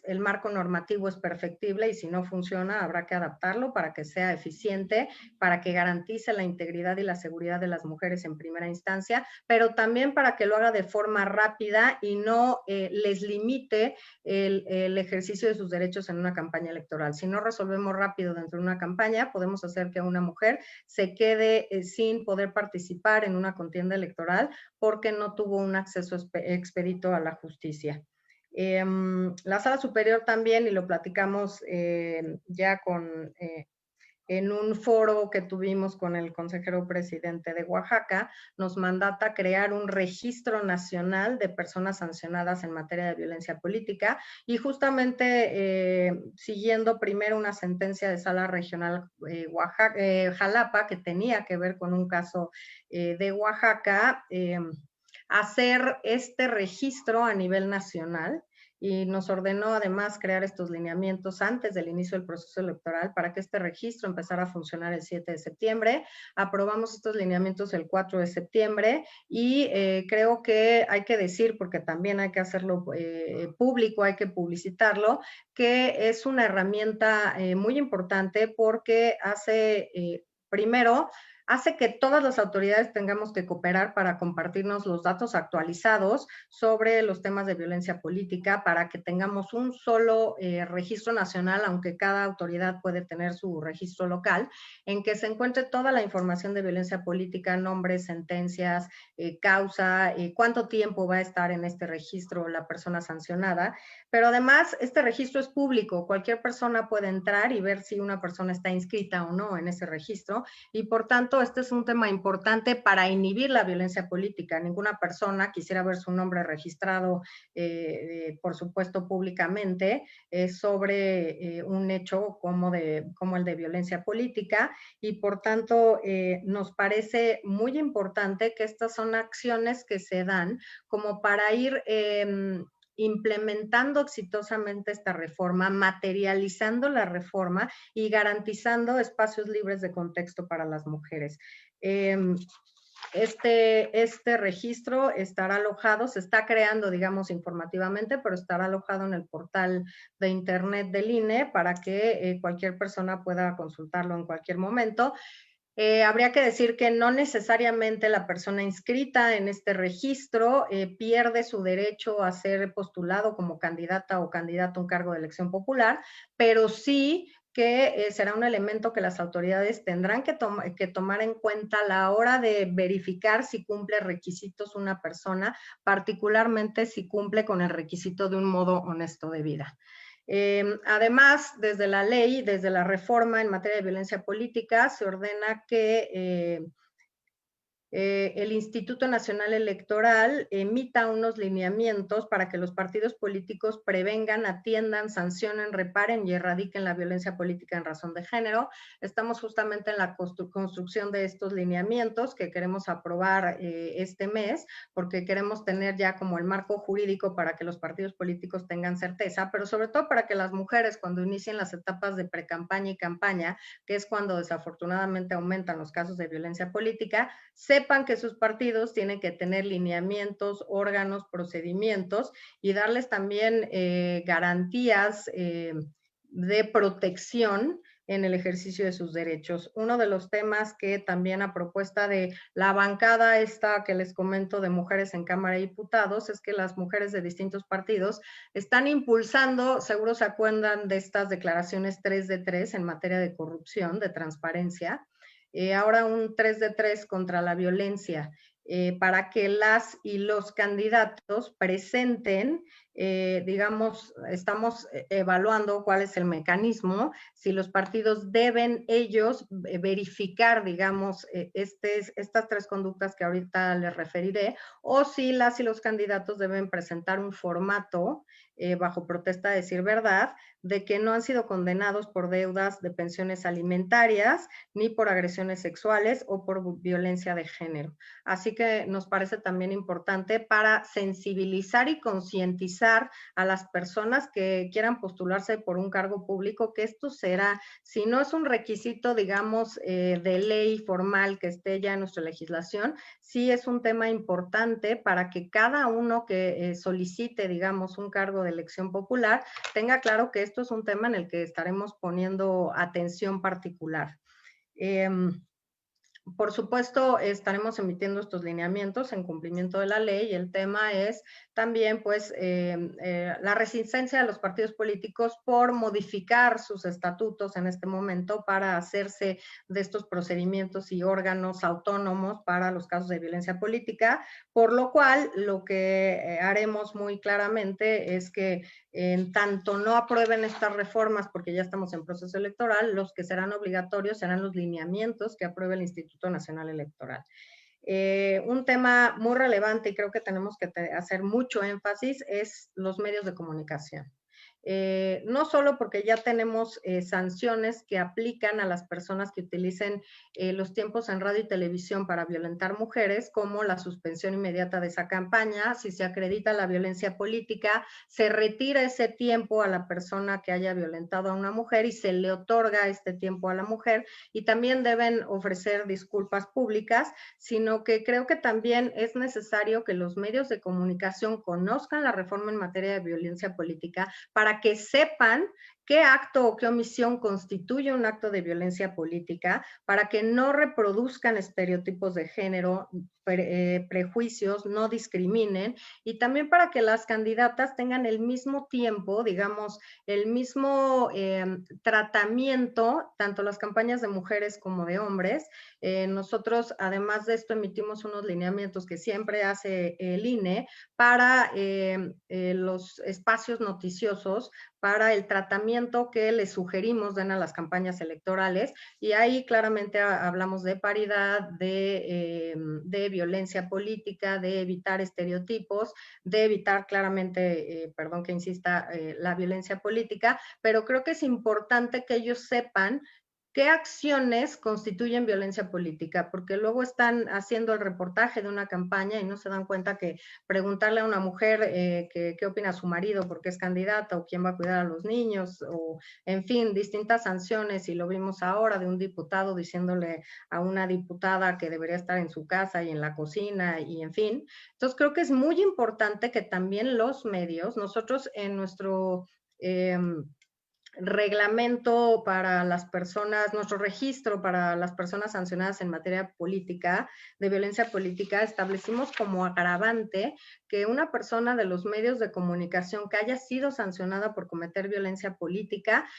el marco normativo es perfectible y si no funciona habrá que adaptarlo para que sea eficiente, para que garantice la integridad y la seguridad de las mujeres en primera instancia, pero también para que lo haga de forma rápida y no les limite el ejercicio de sus derechos en una campaña electoral. Si no resolvemos rápido dentro de una campaña, podemos hacer que una mujer se quede sin poder participar en una contienda electoral porque no tuvo un acceso expedito a la justicia. La Sala Superior también, y lo platicamos ya en un foro que tuvimos con el consejero presidente de Oaxaca, nos mandata crear un registro nacional de personas sancionadas en materia de violencia política y justamente siguiendo primero una sentencia de Sala Regional Jalapa que tenía que ver con un caso de Oaxaca, hacer este registro a nivel nacional y nos ordenó además crear estos lineamientos antes del inicio del proceso electoral para que este registro empezara a funcionar el 7 de septiembre. Aprobamos estos lineamientos el 4 de septiembre y creo que hay que decir, porque también hay que hacerlo público, hay que publicitarlo, que es una herramienta muy importante porque primero, hace que todas las autoridades tengamos que cooperar para compartirnos los datos actualizados sobre los temas de violencia política, para que tengamos un solo registro nacional, aunque cada autoridad puede tener su registro local, en que se encuentre toda la información de violencia política, nombres, sentencias, causa, cuánto tiempo va a estar en este registro la persona sancionada. Pero además, este registro es público, cualquier persona puede entrar y ver si una persona está inscrita o no en ese registro, y por tanto, este es un tema importante para inhibir la violencia política. Ninguna persona quisiera ver su nombre registrado, por supuesto, públicamente, sobre un hecho como el de violencia política, y por tanto, nos parece muy importante que estas son acciones que se dan como para ir implementando exitosamente esta reforma, materializando la reforma y garantizando espacios libres de contexto para las mujeres. Este registro estará alojado, se está creando, digamos, informativamente, pero estará alojado en el portal de internet del INE para que cualquier persona pueda consultarlo en cualquier momento. Habría que decir que no necesariamente la persona inscrita en este registro pierde su derecho a ser postulado como candidata o candidato a un cargo de elección popular, pero sí que será un elemento que las autoridades tendrán que tomar en cuenta a la hora de verificar si cumple requisitos una persona, particularmente si cumple con el requisito de un modo honesto de vida. Además, desde la ley, desde la reforma en materia de violencia política, se ordena que el Instituto Nacional Electoral emita unos lineamientos para que los partidos políticos prevengan, atiendan, sancionen, reparen y erradiquen la violencia política en razón de género. Estamos justamente en la construcción de estos lineamientos que queremos aprobar este mes, porque queremos tener ya como el marco jurídico para que los partidos políticos tengan certeza, pero sobre todo para que las mujeres, cuando inicien las etapas de precampaña y campaña, que es cuando desafortunadamente aumentan los casos de violencia política, sepan que sus partidos tienen que tener lineamientos, órganos, procedimientos y darles también garantías de protección en el ejercicio de sus derechos. Uno de los temas que también a propuesta de la bancada esta que les comento de mujeres en Cámara de Diputados es que las mujeres de distintos partidos están impulsando, seguro se acuerdan de estas declaraciones 3 de 3 en materia de corrupción, de transparencia, ahora un 3 de 3 contra la violencia, para que las y los candidatos presenten, digamos, estamos evaluando cuál es el mecanismo, si los partidos deben ellos verificar, digamos, estas tres conductas que ahorita les referiré, o si las y los candidatos deben presentar un formato bajo protesta de decir verdad, de que no han sido condenados por deudas de pensiones alimentarias, ni por agresiones sexuales o por violencia de género. Así que nos parece también importante para sensibilizar y concientizar garantizar a las personas que quieran postularse por un cargo público que esto será, si no es un requisito, digamos, de ley formal que esté ya en nuestra legislación, sí es un tema importante para que cada uno que solicite, digamos, un cargo de elección popular, tenga claro que esto es un tema en el que estaremos poniendo atención particular. Por supuesto, estaremos emitiendo estos lineamientos en cumplimiento de la ley y el tema es también, pues, la resistencia de los partidos políticos por modificar sus estatutos en este momento para hacerse de estos procedimientos y órganos autónomos para los casos de violencia política, por lo cual lo que haremos muy claramente es que en tanto no aprueben estas reformas, porque ya estamos en proceso electoral, los que serán obligatorios serán los lineamientos que apruebe el Instituto Nacional Electoral. Un tema muy relevante y creo que tenemos que hacer mucho énfasis es los medios de comunicación. No solo porque ya tenemos sanciones que aplican a las personas que utilicen los tiempos en radio y televisión para violentar mujeres, como la suspensión inmediata de esa campaña. Si se acredita la violencia política, se retira ese tiempo a la persona que haya violentado a una mujer y se le otorga este tiempo a la mujer, y también deben ofrecer disculpas públicas, sino que creo que también es necesario que los medios de comunicación conozcan la reforma en materia de violencia política para que sepan qué acto o qué omisión constituye un acto de violencia política, para que no reproduzcan estereotipos de género, prejuicios, no discriminen, y también para que las candidatas tengan el mismo tiempo, digamos, el mismo tratamiento, tanto las campañas de mujeres como de hombres. Nosotros, además de esto, emitimos unos lineamientos que siempre hace el INE para los espacios noticiosos, para el tratamiento que les sugerimos den a las campañas electorales, y ahí claramente hablamos de paridad, de violencia política, de evitar estereotipos, de evitar claramente, perdón que insista, la violencia política, pero creo que es importante que ellos sepan qué acciones constituyen violencia política, porque luego están haciendo el reportaje de una campaña y no se dan cuenta que preguntarle a una mujer qué opina su marido porque es candidata, o quién va a cuidar a los niños, o en fin, distintas sanciones, y lo vimos ahora de un diputado diciéndole a una diputada que debería estar en su casa y en la cocina, y en fin. Entonces creo que es muy importante que también los medios, nosotros en nuestro reglamento para las personas, nuestro registro para las personas sancionadas en materia política, de violencia política, establecimos como agravante que una persona de los medios de comunicación que haya sido sancionada por cometer violencia política,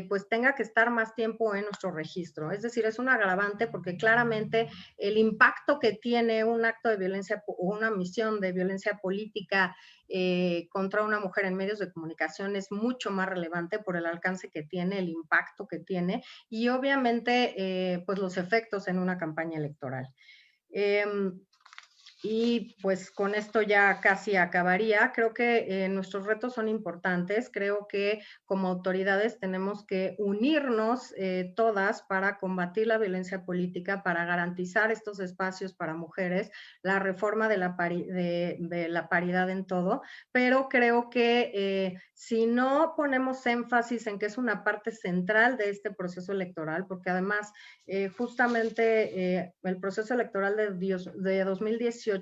pues tenga que estar más tiempo en nuestro registro. Es decir, es un agravante porque claramente el impacto que tiene un acto de violencia o una omisión de violencia política contra una mujer en medios de comunicación es mucho más relevante por el alcance que tiene, el impacto que tiene, y obviamente pues los efectos en una campaña electoral. Y pues con esto ya casi acabaría. Creo que nuestros retos son importantes. Creo que como autoridades tenemos que unirnos todas para combatir la violencia política, para garantizar estos espacios para mujeres, la reforma de la paridad en todo, pero creo que si no ponemos énfasis en que es una parte central de este proceso electoral, porque además justamente el proceso electoral de 2018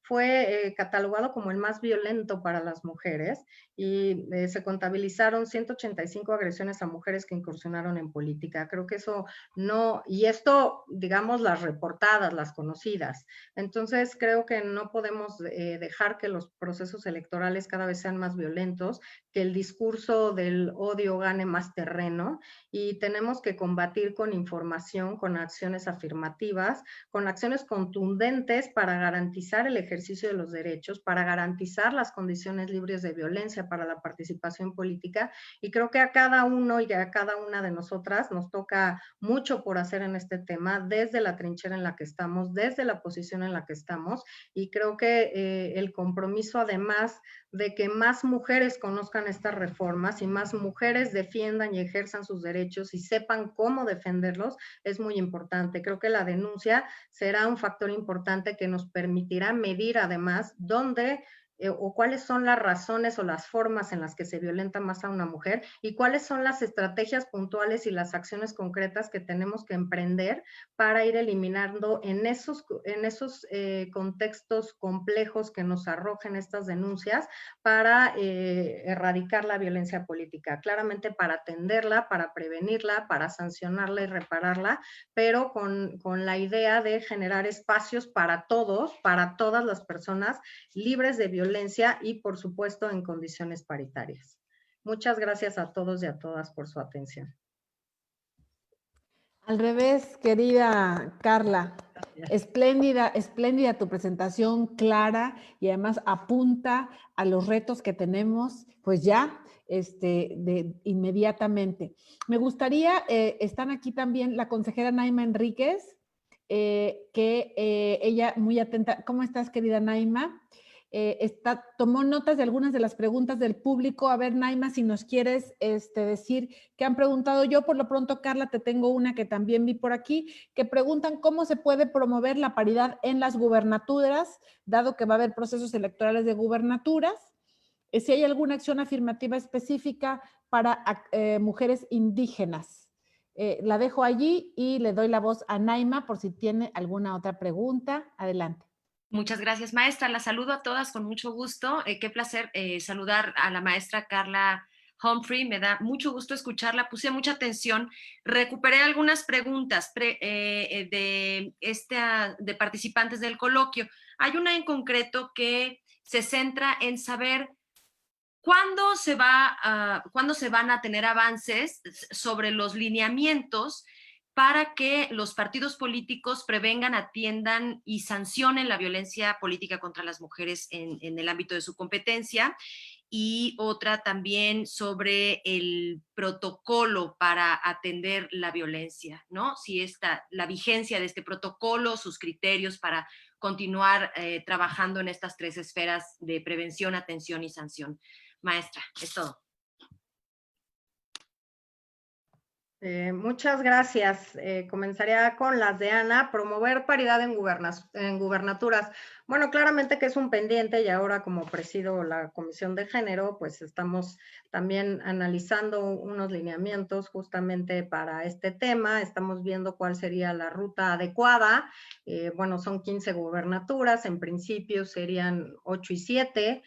fue catalogado como el más violento para las mujeres, y se contabilizaron 185 agresiones a mujeres que incursionaron en política. Creo que eso no, y esto, digamos, las reportadas, las conocidas. Entonces, creo que no podemos dejar que los procesos electorales cada vez sean más violentos, que el discurso del odio gane más terreno, y tenemos que combatir con información, con acciones afirmativas, con acciones contundentes para garantizar el ejercicio de los derechos, para garantizar las condiciones libres de violencia para la participación política, y creo que a cada uno y a cada una de nosotras nos toca mucho por hacer en este tema, desde la trinchera en la que estamos, desde la posición en la que estamos, y creo que el compromiso, además de que más mujeres conozcan estas reformas y más mujeres defiendan y ejerzan sus derechos y sepan cómo defenderlos, es muy importante. Creo que la denuncia será un factor importante que nos permitirá medir además dónde o cuáles son las razones o las formas en las que se violenta más a una mujer y cuáles son las estrategias puntuales y las acciones concretas que tenemos que emprender para ir eliminando en esos contextos complejos que nos arrojen estas denuncias para erradicar la violencia política. Claramente para atenderla, para prevenirla, para sancionarla y repararla, pero con la idea de generar espacios para todos, para todas las personas libres de violencia y, por supuesto, en condiciones paritarias. Muchas gracias a todos y a todas por su atención. Al revés, querida Carla, espléndida tu presentación, clara, y además apunta a los retos que tenemos, pues ya, inmediatamente. Me gustaría, están aquí también la consejera Naima Enríquez, ella muy atenta. ¿Cómo estás, querida Naima? Tomó notas de algunas de las preguntas del público. A ver, Naima, si nos quieres decir qué han preguntado. Yo, por lo pronto, Carla, te tengo una que también vi por aquí, que preguntan cómo se puede promover la paridad en las gubernaturas, dado que va a haber procesos electorales de gubernaturas. Si hay alguna acción afirmativa específica para mujeres indígenas. La dejo allí y le doy la voz a Naima por si tiene alguna otra pregunta. Adelante. Muchas gracias, maestra. La saludo a todas con mucho gusto. Qué placer saludar a la maestra Carla Humphrey. Me da mucho gusto escucharla. Puse mucha atención. Recuperé algunas preguntas de participantes del coloquio. Hay una en concreto que se centra en saber cuándo se van a tener avances sobre los lineamientos para que los partidos políticos prevengan, atiendan y sancionen la violencia política contra las mujeres en el ámbito de su competencia. Y otra también sobre el protocolo para atender la violencia, ¿no? Si la vigencia de este protocolo, sus criterios para continuar trabajando en estas tres esferas de prevención, atención y sanción. Maestra, es todo. Muchas gracias. Comenzaría con las de Ana. Promover paridad en gubernaturas. Bueno, claramente que es un pendiente y ahora como presido la Comisión de Género, pues estamos también analizando unos lineamientos justamente para este tema. Estamos viendo cuál sería la ruta adecuada. Bueno, son 15 gubernaturas. En principio serían 8 y 7.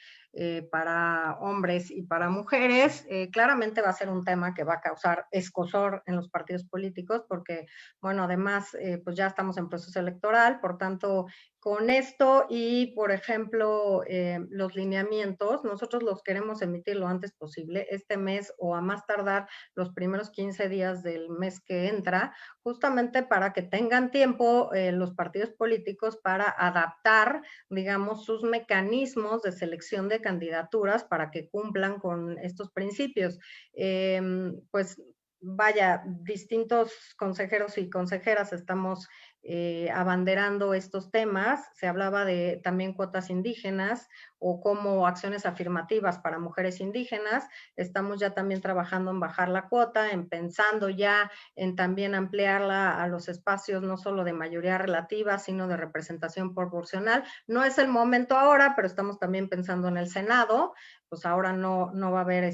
Para hombres y para mujeres. Claramente va a ser un tema que va a causar escozor en los partidos políticos porque, bueno, además, pues ya estamos en proceso electoral, por tanto, con esto y, por ejemplo, los lineamientos, nosotros los queremos emitir lo antes posible, este mes o a más tardar los primeros 15 días del mes que entra, justamente para que tengan tiempo los partidos políticos para adaptar, digamos, sus mecanismos de selección de candidaturas para que cumplan con estos principios. Pues vaya, distintos consejeros y consejeras estamos abanderando estos temas. Se hablaba de también cuotas indígenas o como acciones afirmativas para mujeres indígenas. Estamos ya también trabajando en bajar la cuota, en pensando ya en también ampliarla a los espacios no solo de mayoría relativa, sino de representación proporcional. No es el momento ahora, pero estamos también pensando en el Senado. Pues ahora no va a haber,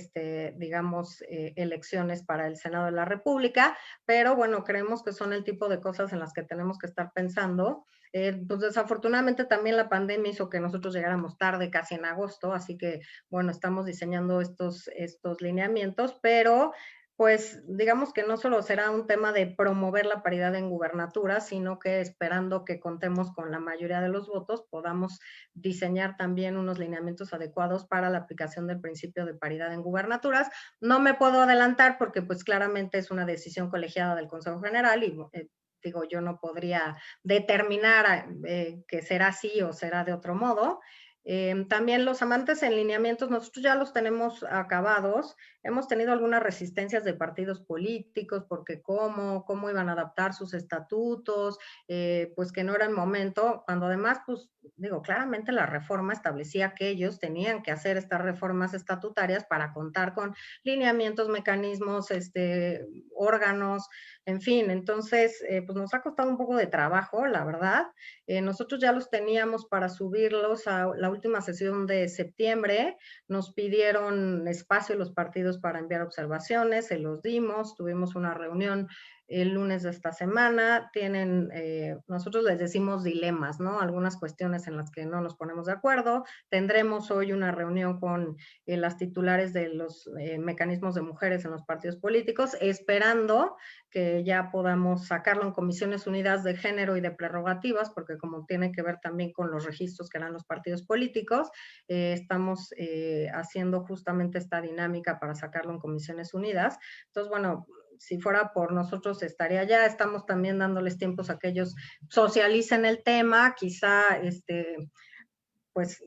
digamos, elecciones para el Senado de la República, pero bueno, creemos que son el tipo de cosas en las que tenemos que estar pensando. Pues desafortunadamente también la pandemia hizo que nosotros llegáramos tarde, casi en agosto, así que bueno, estamos diseñando estos lineamientos, pero pues digamos que no solo será un tema de promover la paridad en gubernaturas, sino que esperando que contemos con la mayoría de los votos, podamos diseñar también unos lineamientos adecuados para la aplicación del principio de paridad en gubernaturas. No me puedo adelantar porque pues claramente es una decisión colegiada del Consejo General y digo, yo no podría determinar que será así o será de otro modo. También los amantes en lineamientos, nosotros ya los tenemos acabados. Hemos tenido algunas resistencias de partidos políticos porque cómo iban a adaptar sus estatutos, pues que no era el momento, cuando además pues claramente la reforma establecía que ellos tenían que hacer estas reformas estatutarias para contar con lineamientos, mecanismos, órganos, en fin. Entonces, pues nos ha costado un poco de trabajo, la verdad. Nosotros ya los teníamos para subirlos a la última sesión de septiembre. Nos pidieron espacio los partidos para enviar observaciones, se los dimos, tuvimos una reunión el lunes de esta semana. Tienen, nosotros les decimos dilemas, ¿no? Algunas cuestiones en las que no nos ponemos de acuerdo. Tendremos hoy una reunión con las titulares de los mecanismos de mujeres en los partidos políticos, esperando que ya podamos sacarlo en Comisiones Unidas de Género y de Prerrogativas, porque como tiene que ver también con los registros que dan los partidos políticos, estamos haciendo justamente esta dinámica para sacarlo en Comisiones Unidas. Entonces, bueno, si fuera por nosotros estaría ya. Estamos también dándoles tiempos a que ellos socialicen el tema, quizá pues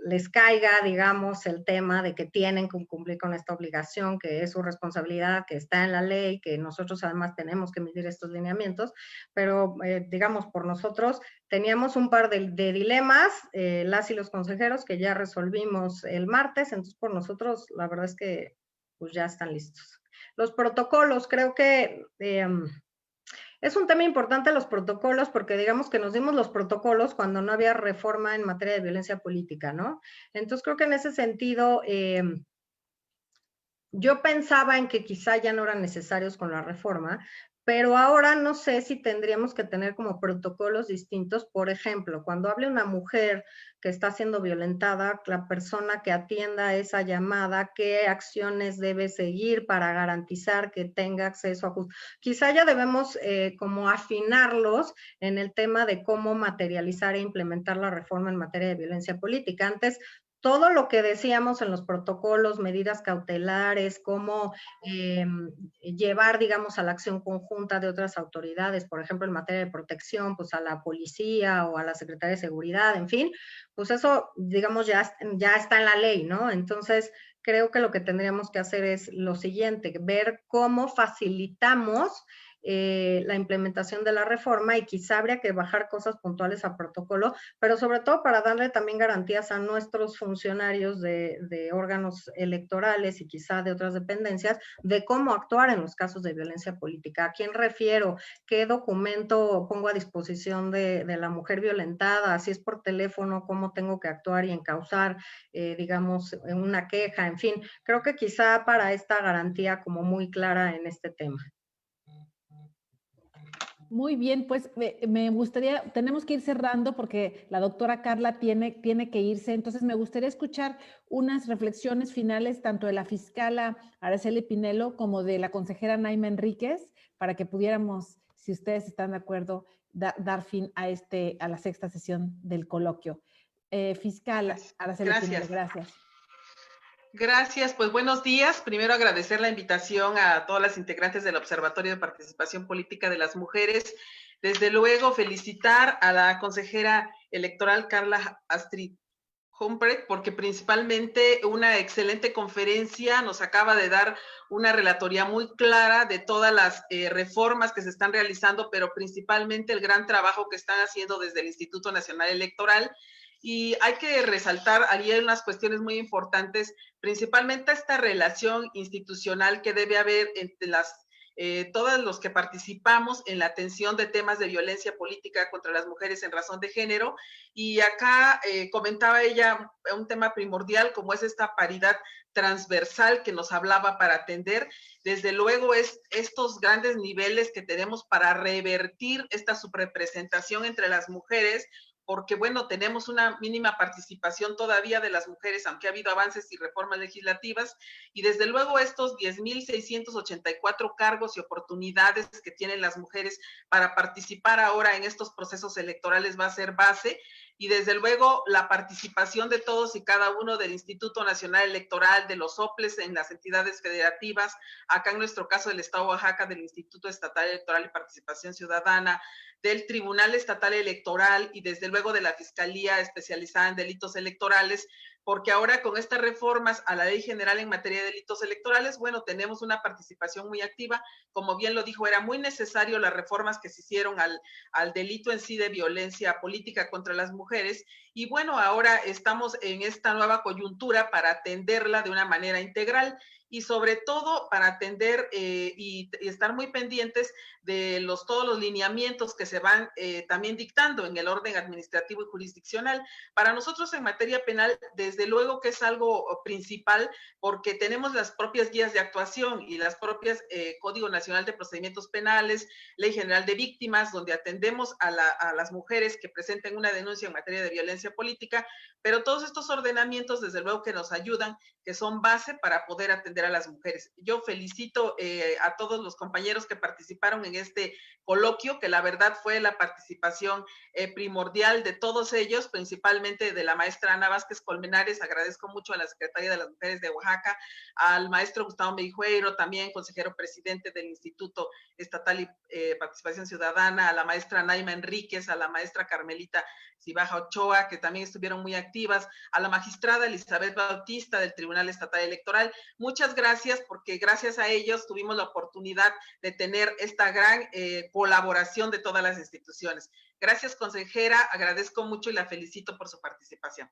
les caiga, digamos, el tema de que tienen que cumplir con esta obligación, que es su responsabilidad, que está en la ley, que nosotros además tenemos que emitir estos lineamientos, pero digamos, por nosotros teníamos un par de dilemas, las y los consejeros, que ya resolvimos el martes. Entonces por nosotros la verdad es que pues ya están listos. Los protocolos, creo que es un tema importante los protocolos, porque digamos que nos dimos los protocolos cuando no había reforma en materia de violencia política, ¿no? Entonces creo que en ese sentido, yo pensaba en que quizá ya no eran necesarios con la reforma, pero ahora no sé si tendríamos que tener como protocolos distintos. Por ejemplo, cuando hable una mujer que está siendo violentada, la persona que atienda esa llamada, qué acciones debe seguir para garantizar que tenga acceso a justicia. Quizá ya debemos como afinarlos en el tema de cómo materializar e implementar la reforma en materia de violencia política. Antes, todo lo que decíamos en los protocolos, medidas cautelares, cómo llevar, digamos, a la acción conjunta de otras autoridades, por ejemplo, en materia de protección, pues a la policía o a la Secretaría de Seguridad, en fin, pues eso, digamos, ya está en la ley, ¿no? Entonces, creo que lo que tendríamos que hacer es lo siguiente, ver cómo facilitamos la implementación de la reforma, y quizá habría que bajar cosas puntuales a protocolo, pero sobre todo para darle también garantías a nuestros funcionarios de órganos electorales y quizá de otras dependencias, de cómo actuar en los casos de violencia política. ¿A quién refiero? ¿Qué documento pongo a disposición de la mujer violentada? Si es por teléfono, ¿cómo tengo que actuar y encauzar, digamos, una queja? En fin, creo que quizá para esta garantía como muy clara en este tema. Muy bien, pues me gustaría, tenemos que ir cerrando porque la doctora Carla tiene que irse, entonces me gustaría escuchar unas reflexiones finales tanto de la fiscala Araceli Pinelo como de la consejera Naima Enríquez, para que pudiéramos, si ustedes están de acuerdo, dar fin a la sexta sesión del coloquio. Fiscal Araceli Pinelo, gracias. Gracias, pues buenos días. Primero agradecer la invitación a todas las integrantes del Observatorio de Participación Política de las Mujeres. Desde luego felicitar a la consejera electoral Carla Astrid Humphrey, porque principalmente una excelente conferencia, nos acaba de dar una relatoría muy clara de todas las reformas que se están realizando, pero principalmente el gran trabajo que están haciendo desde el Instituto Nacional Electoral. Y hay que resaltar, ahí hay unas cuestiones muy importantes, principalmente esta relación institucional que debe haber entre todos los que participamos en la atención de temas de violencia política contra las mujeres en razón de género. Y acá comentaba ella un tema primordial como es esta paridad transversal que nos hablaba para atender. Desde luego es estos grandes niveles que tenemos para revertir esta subrepresentación entre las mujeres, porque, bueno, tenemos una mínima participación todavía de las mujeres, aunque ha habido avances y reformas legislativas, y desde luego estos 10,684 cargos y oportunidades que tienen las mujeres para participar ahora en estos procesos electorales va a ser base, y desde luego la participación de todos y cada uno del Instituto Nacional Electoral, de los OPLES en las entidades federativas, acá en nuestro caso del Estado de Oaxaca, del Instituto Estatal Electoral y Participación Ciudadana, del Tribunal Estatal Electoral y desde luego de la Fiscalía especializada en delitos electorales, porque ahora con estas reformas a la Ley General en materia de delitos electorales, bueno, tenemos una participación muy activa. Como bien lo dijo, era muy necesario las reformas que se hicieron al delito en sí de violencia política contra las mujeres. Y bueno, ahora estamos en esta nueva coyuntura para atenderla de una manera integral y sobre todo para atender y estar muy pendientes de todos los lineamientos que se van también dictando en el orden administrativo y jurisdiccional. Para nosotros en materia penal, desde luego que es algo principal, porque tenemos las propias guías de actuación y las propias Código Nacional de Procedimientos Penales, Ley General de Víctimas, donde atendemos a las mujeres que presenten una denuncia en materia de violencia política, pero todos estos ordenamientos desde luego que nos ayudan, que son base para poder atender a las mujeres. Yo felicito a todos los compañeros que participaron en este coloquio, que la verdad fue la participación primordial de todos ellos, principalmente de la maestra Ana Vázquez Colmenares. Agradezco mucho a la Secretaría de las Mujeres de Oaxaca, al maestro Gustavo Meijueiro, también consejero presidente del Instituto Estatal y Participación Ciudadana, a la maestra Naima Enríquez, a la maestra Carmelita Cibaja Ochoa, que también estuvieron muy activas, a la magistrada Elizabeth Bautista del Tribunal Estatal Electoral. Muchas gracias, porque gracias a ellos tuvimos la oportunidad de tener esta gran colaboración de todas las instituciones. Gracias, consejera, agradezco mucho y la felicito por su participación.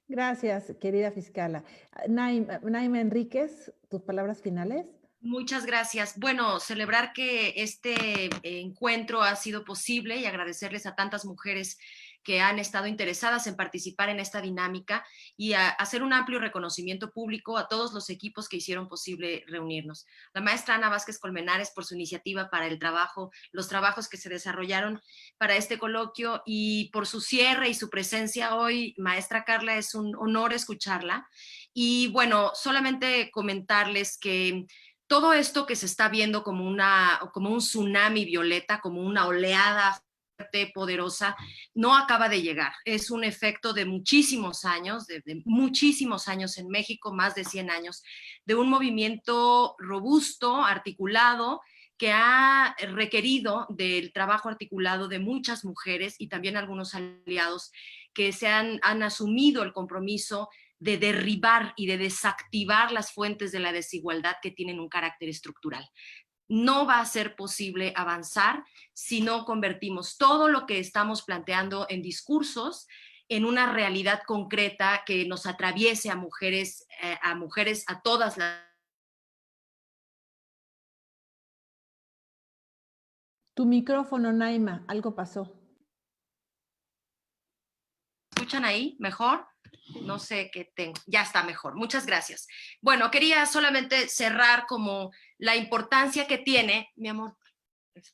Gracias, querida fiscala. Naima Enríquez, tus palabras finales. Muchas gracias. Bueno, celebrar que este encuentro ha sido posible y agradecerles a tantas mujeres que han estado interesadas en participar en esta dinámica y hacer un amplio reconocimiento público a todos los equipos que hicieron posible reunirnos. La maestra Ana Vázquez Colmenares por su iniciativa para el trabajo, los trabajos que se desarrollaron para este coloquio y por su cierre y su presencia hoy. Maestra Carla, es un honor escucharla. Y bueno, solamente comentarles que todo esto que se está viendo como un tsunami violeta, como una oleada fuerte, poderosa, no acaba de llegar. Es un efecto de muchísimos años, de muchísimos años en México, más de 100 años, de un movimiento robusto, articulado, que ha requerido del trabajo articulado de muchas mujeres y también algunos aliados que han asumido el compromiso de derribar y de desactivar las fuentes de la desigualdad que tienen un carácter estructural. No va a ser posible avanzar si no convertimos todo lo que estamos planteando en discursos en una realidad concreta que nos atraviese a mujeres, a todas las... Tu micrófono, Naima, algo pasó. ¿Escuchan ahí? ¿Mejor? No sé qué tengo, ya está mejor, muchas gracias. Bueno, quería solamente cerrar como la importancia que tiene, mi amor,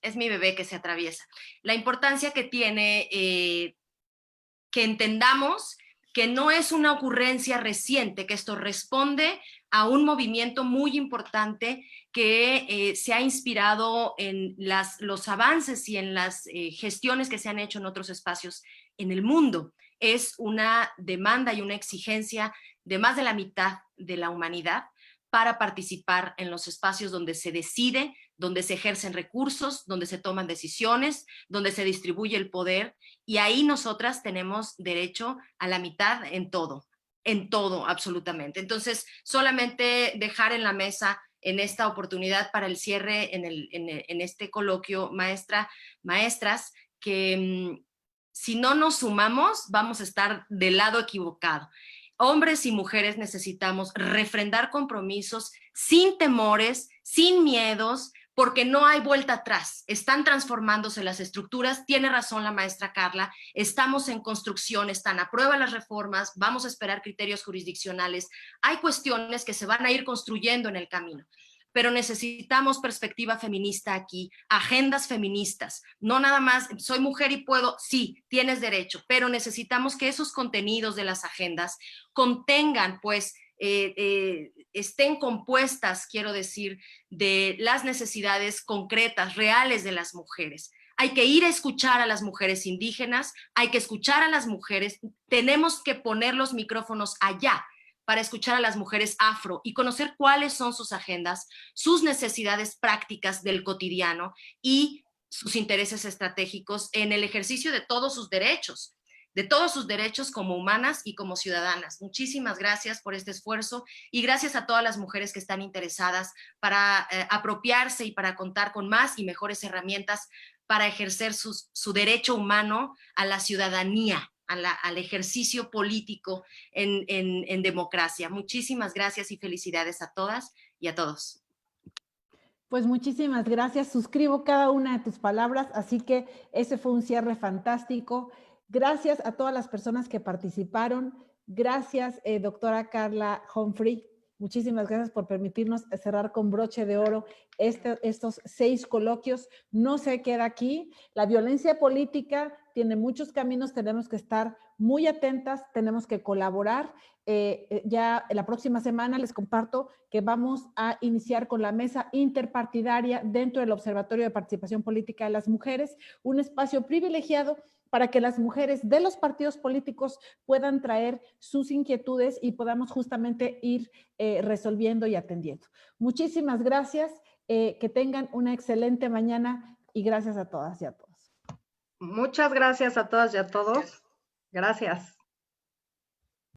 es mi bebé que se atraviesa, la importancia que tiene que entendamos que no es una ocurrencia reciente, que esto responde a un movimiento muy importante que se ha inspirado en los avances y en las gestiones que se han hecho en otros espacios en el mundo. Es una demanda y una exigencia de más de la mitad de la humanidad para participar en los espacios donde se decide, donde se ejercen recursos, donde se toman decisiones, donde se distribuye el poder, y ahí nosotras tenemos derecho a la mitad en todo, absolutamente. Entonces, solamente dejar en la mesa en esta oportunidad para el cierre, en este coloquio, maestras, que si no nos sumamos, vamos a estar del lado equivocado. Hombres y mujeres necesitamos refrendar compromisos sin temores, sin miedos, porque no hay vuelta atrás. Están transformándose las estructuras. Tiene razón la maestra Carla. Estamos en construcción, están a prueba las reformas, vamos a esperar criterios jurisdiccionales. Hay cuestiones que se van a ir construyendo en el camino, pero necesitamos perspectiva feminista aquí, agendas feministas, no nada más soy mujer y puedo, sí, tienes derecho, pero necesitamos que esos contenidos de las agendas contengan, pues, estén compuestas, quiero decir, de las necesidades concretas, reales de las mujeres. Hay que ir a escuchar a las mujeres indígenas, hay que escuchar a las mujeres, tenemos que poner los micrófonos allá, para escuchar a las mujeres afro y conocer cuáles son sus agendas, sus necesidades prácticas del cotidiano y sus intereses estratégicos en el ejercicio de todos sus derechos. de todos sus derechos como humanas y como ciudadanas. Muchísimas gracias por este esfuerzo y gracias a todas las mujeres que están interesadas para apropiarse y para contar con más y mejores herramientas para ejercer su derecho humano a la ciudadanía, al ejercicio político en democracia. Muchísimas gracias y felicidades a todas y a todos. Pues muchísimas gracias. Suscribo cada una de tus palabras, así que ese fue un cierre fantástico. Gracias a todas las personas que participaron. Gracias, doctora Carla Humphrey. Muchísimas gracias por permitirnos cerrar con broche de oro estos 6 coloquios. No se queda aquí. La violencia política tiene muchos caminos, tenemos que estar muy atentas, tenemos que colaborar. Ya la próxima semana les comparto que vamos a iniciar con la mesa interpartidaria dentro del Observatorio de Participación Política de las Mujeres, un espacio privilegiado para que las mujeres de los partidos políticos puedan traer sus inquietudes y podamos justamente ir resolviendo y atendiendo. Muchísimas gracias, que tengan una excelente mañana y gracias a todas y a todos. Muchas gracias a todas y a todos. Gracias.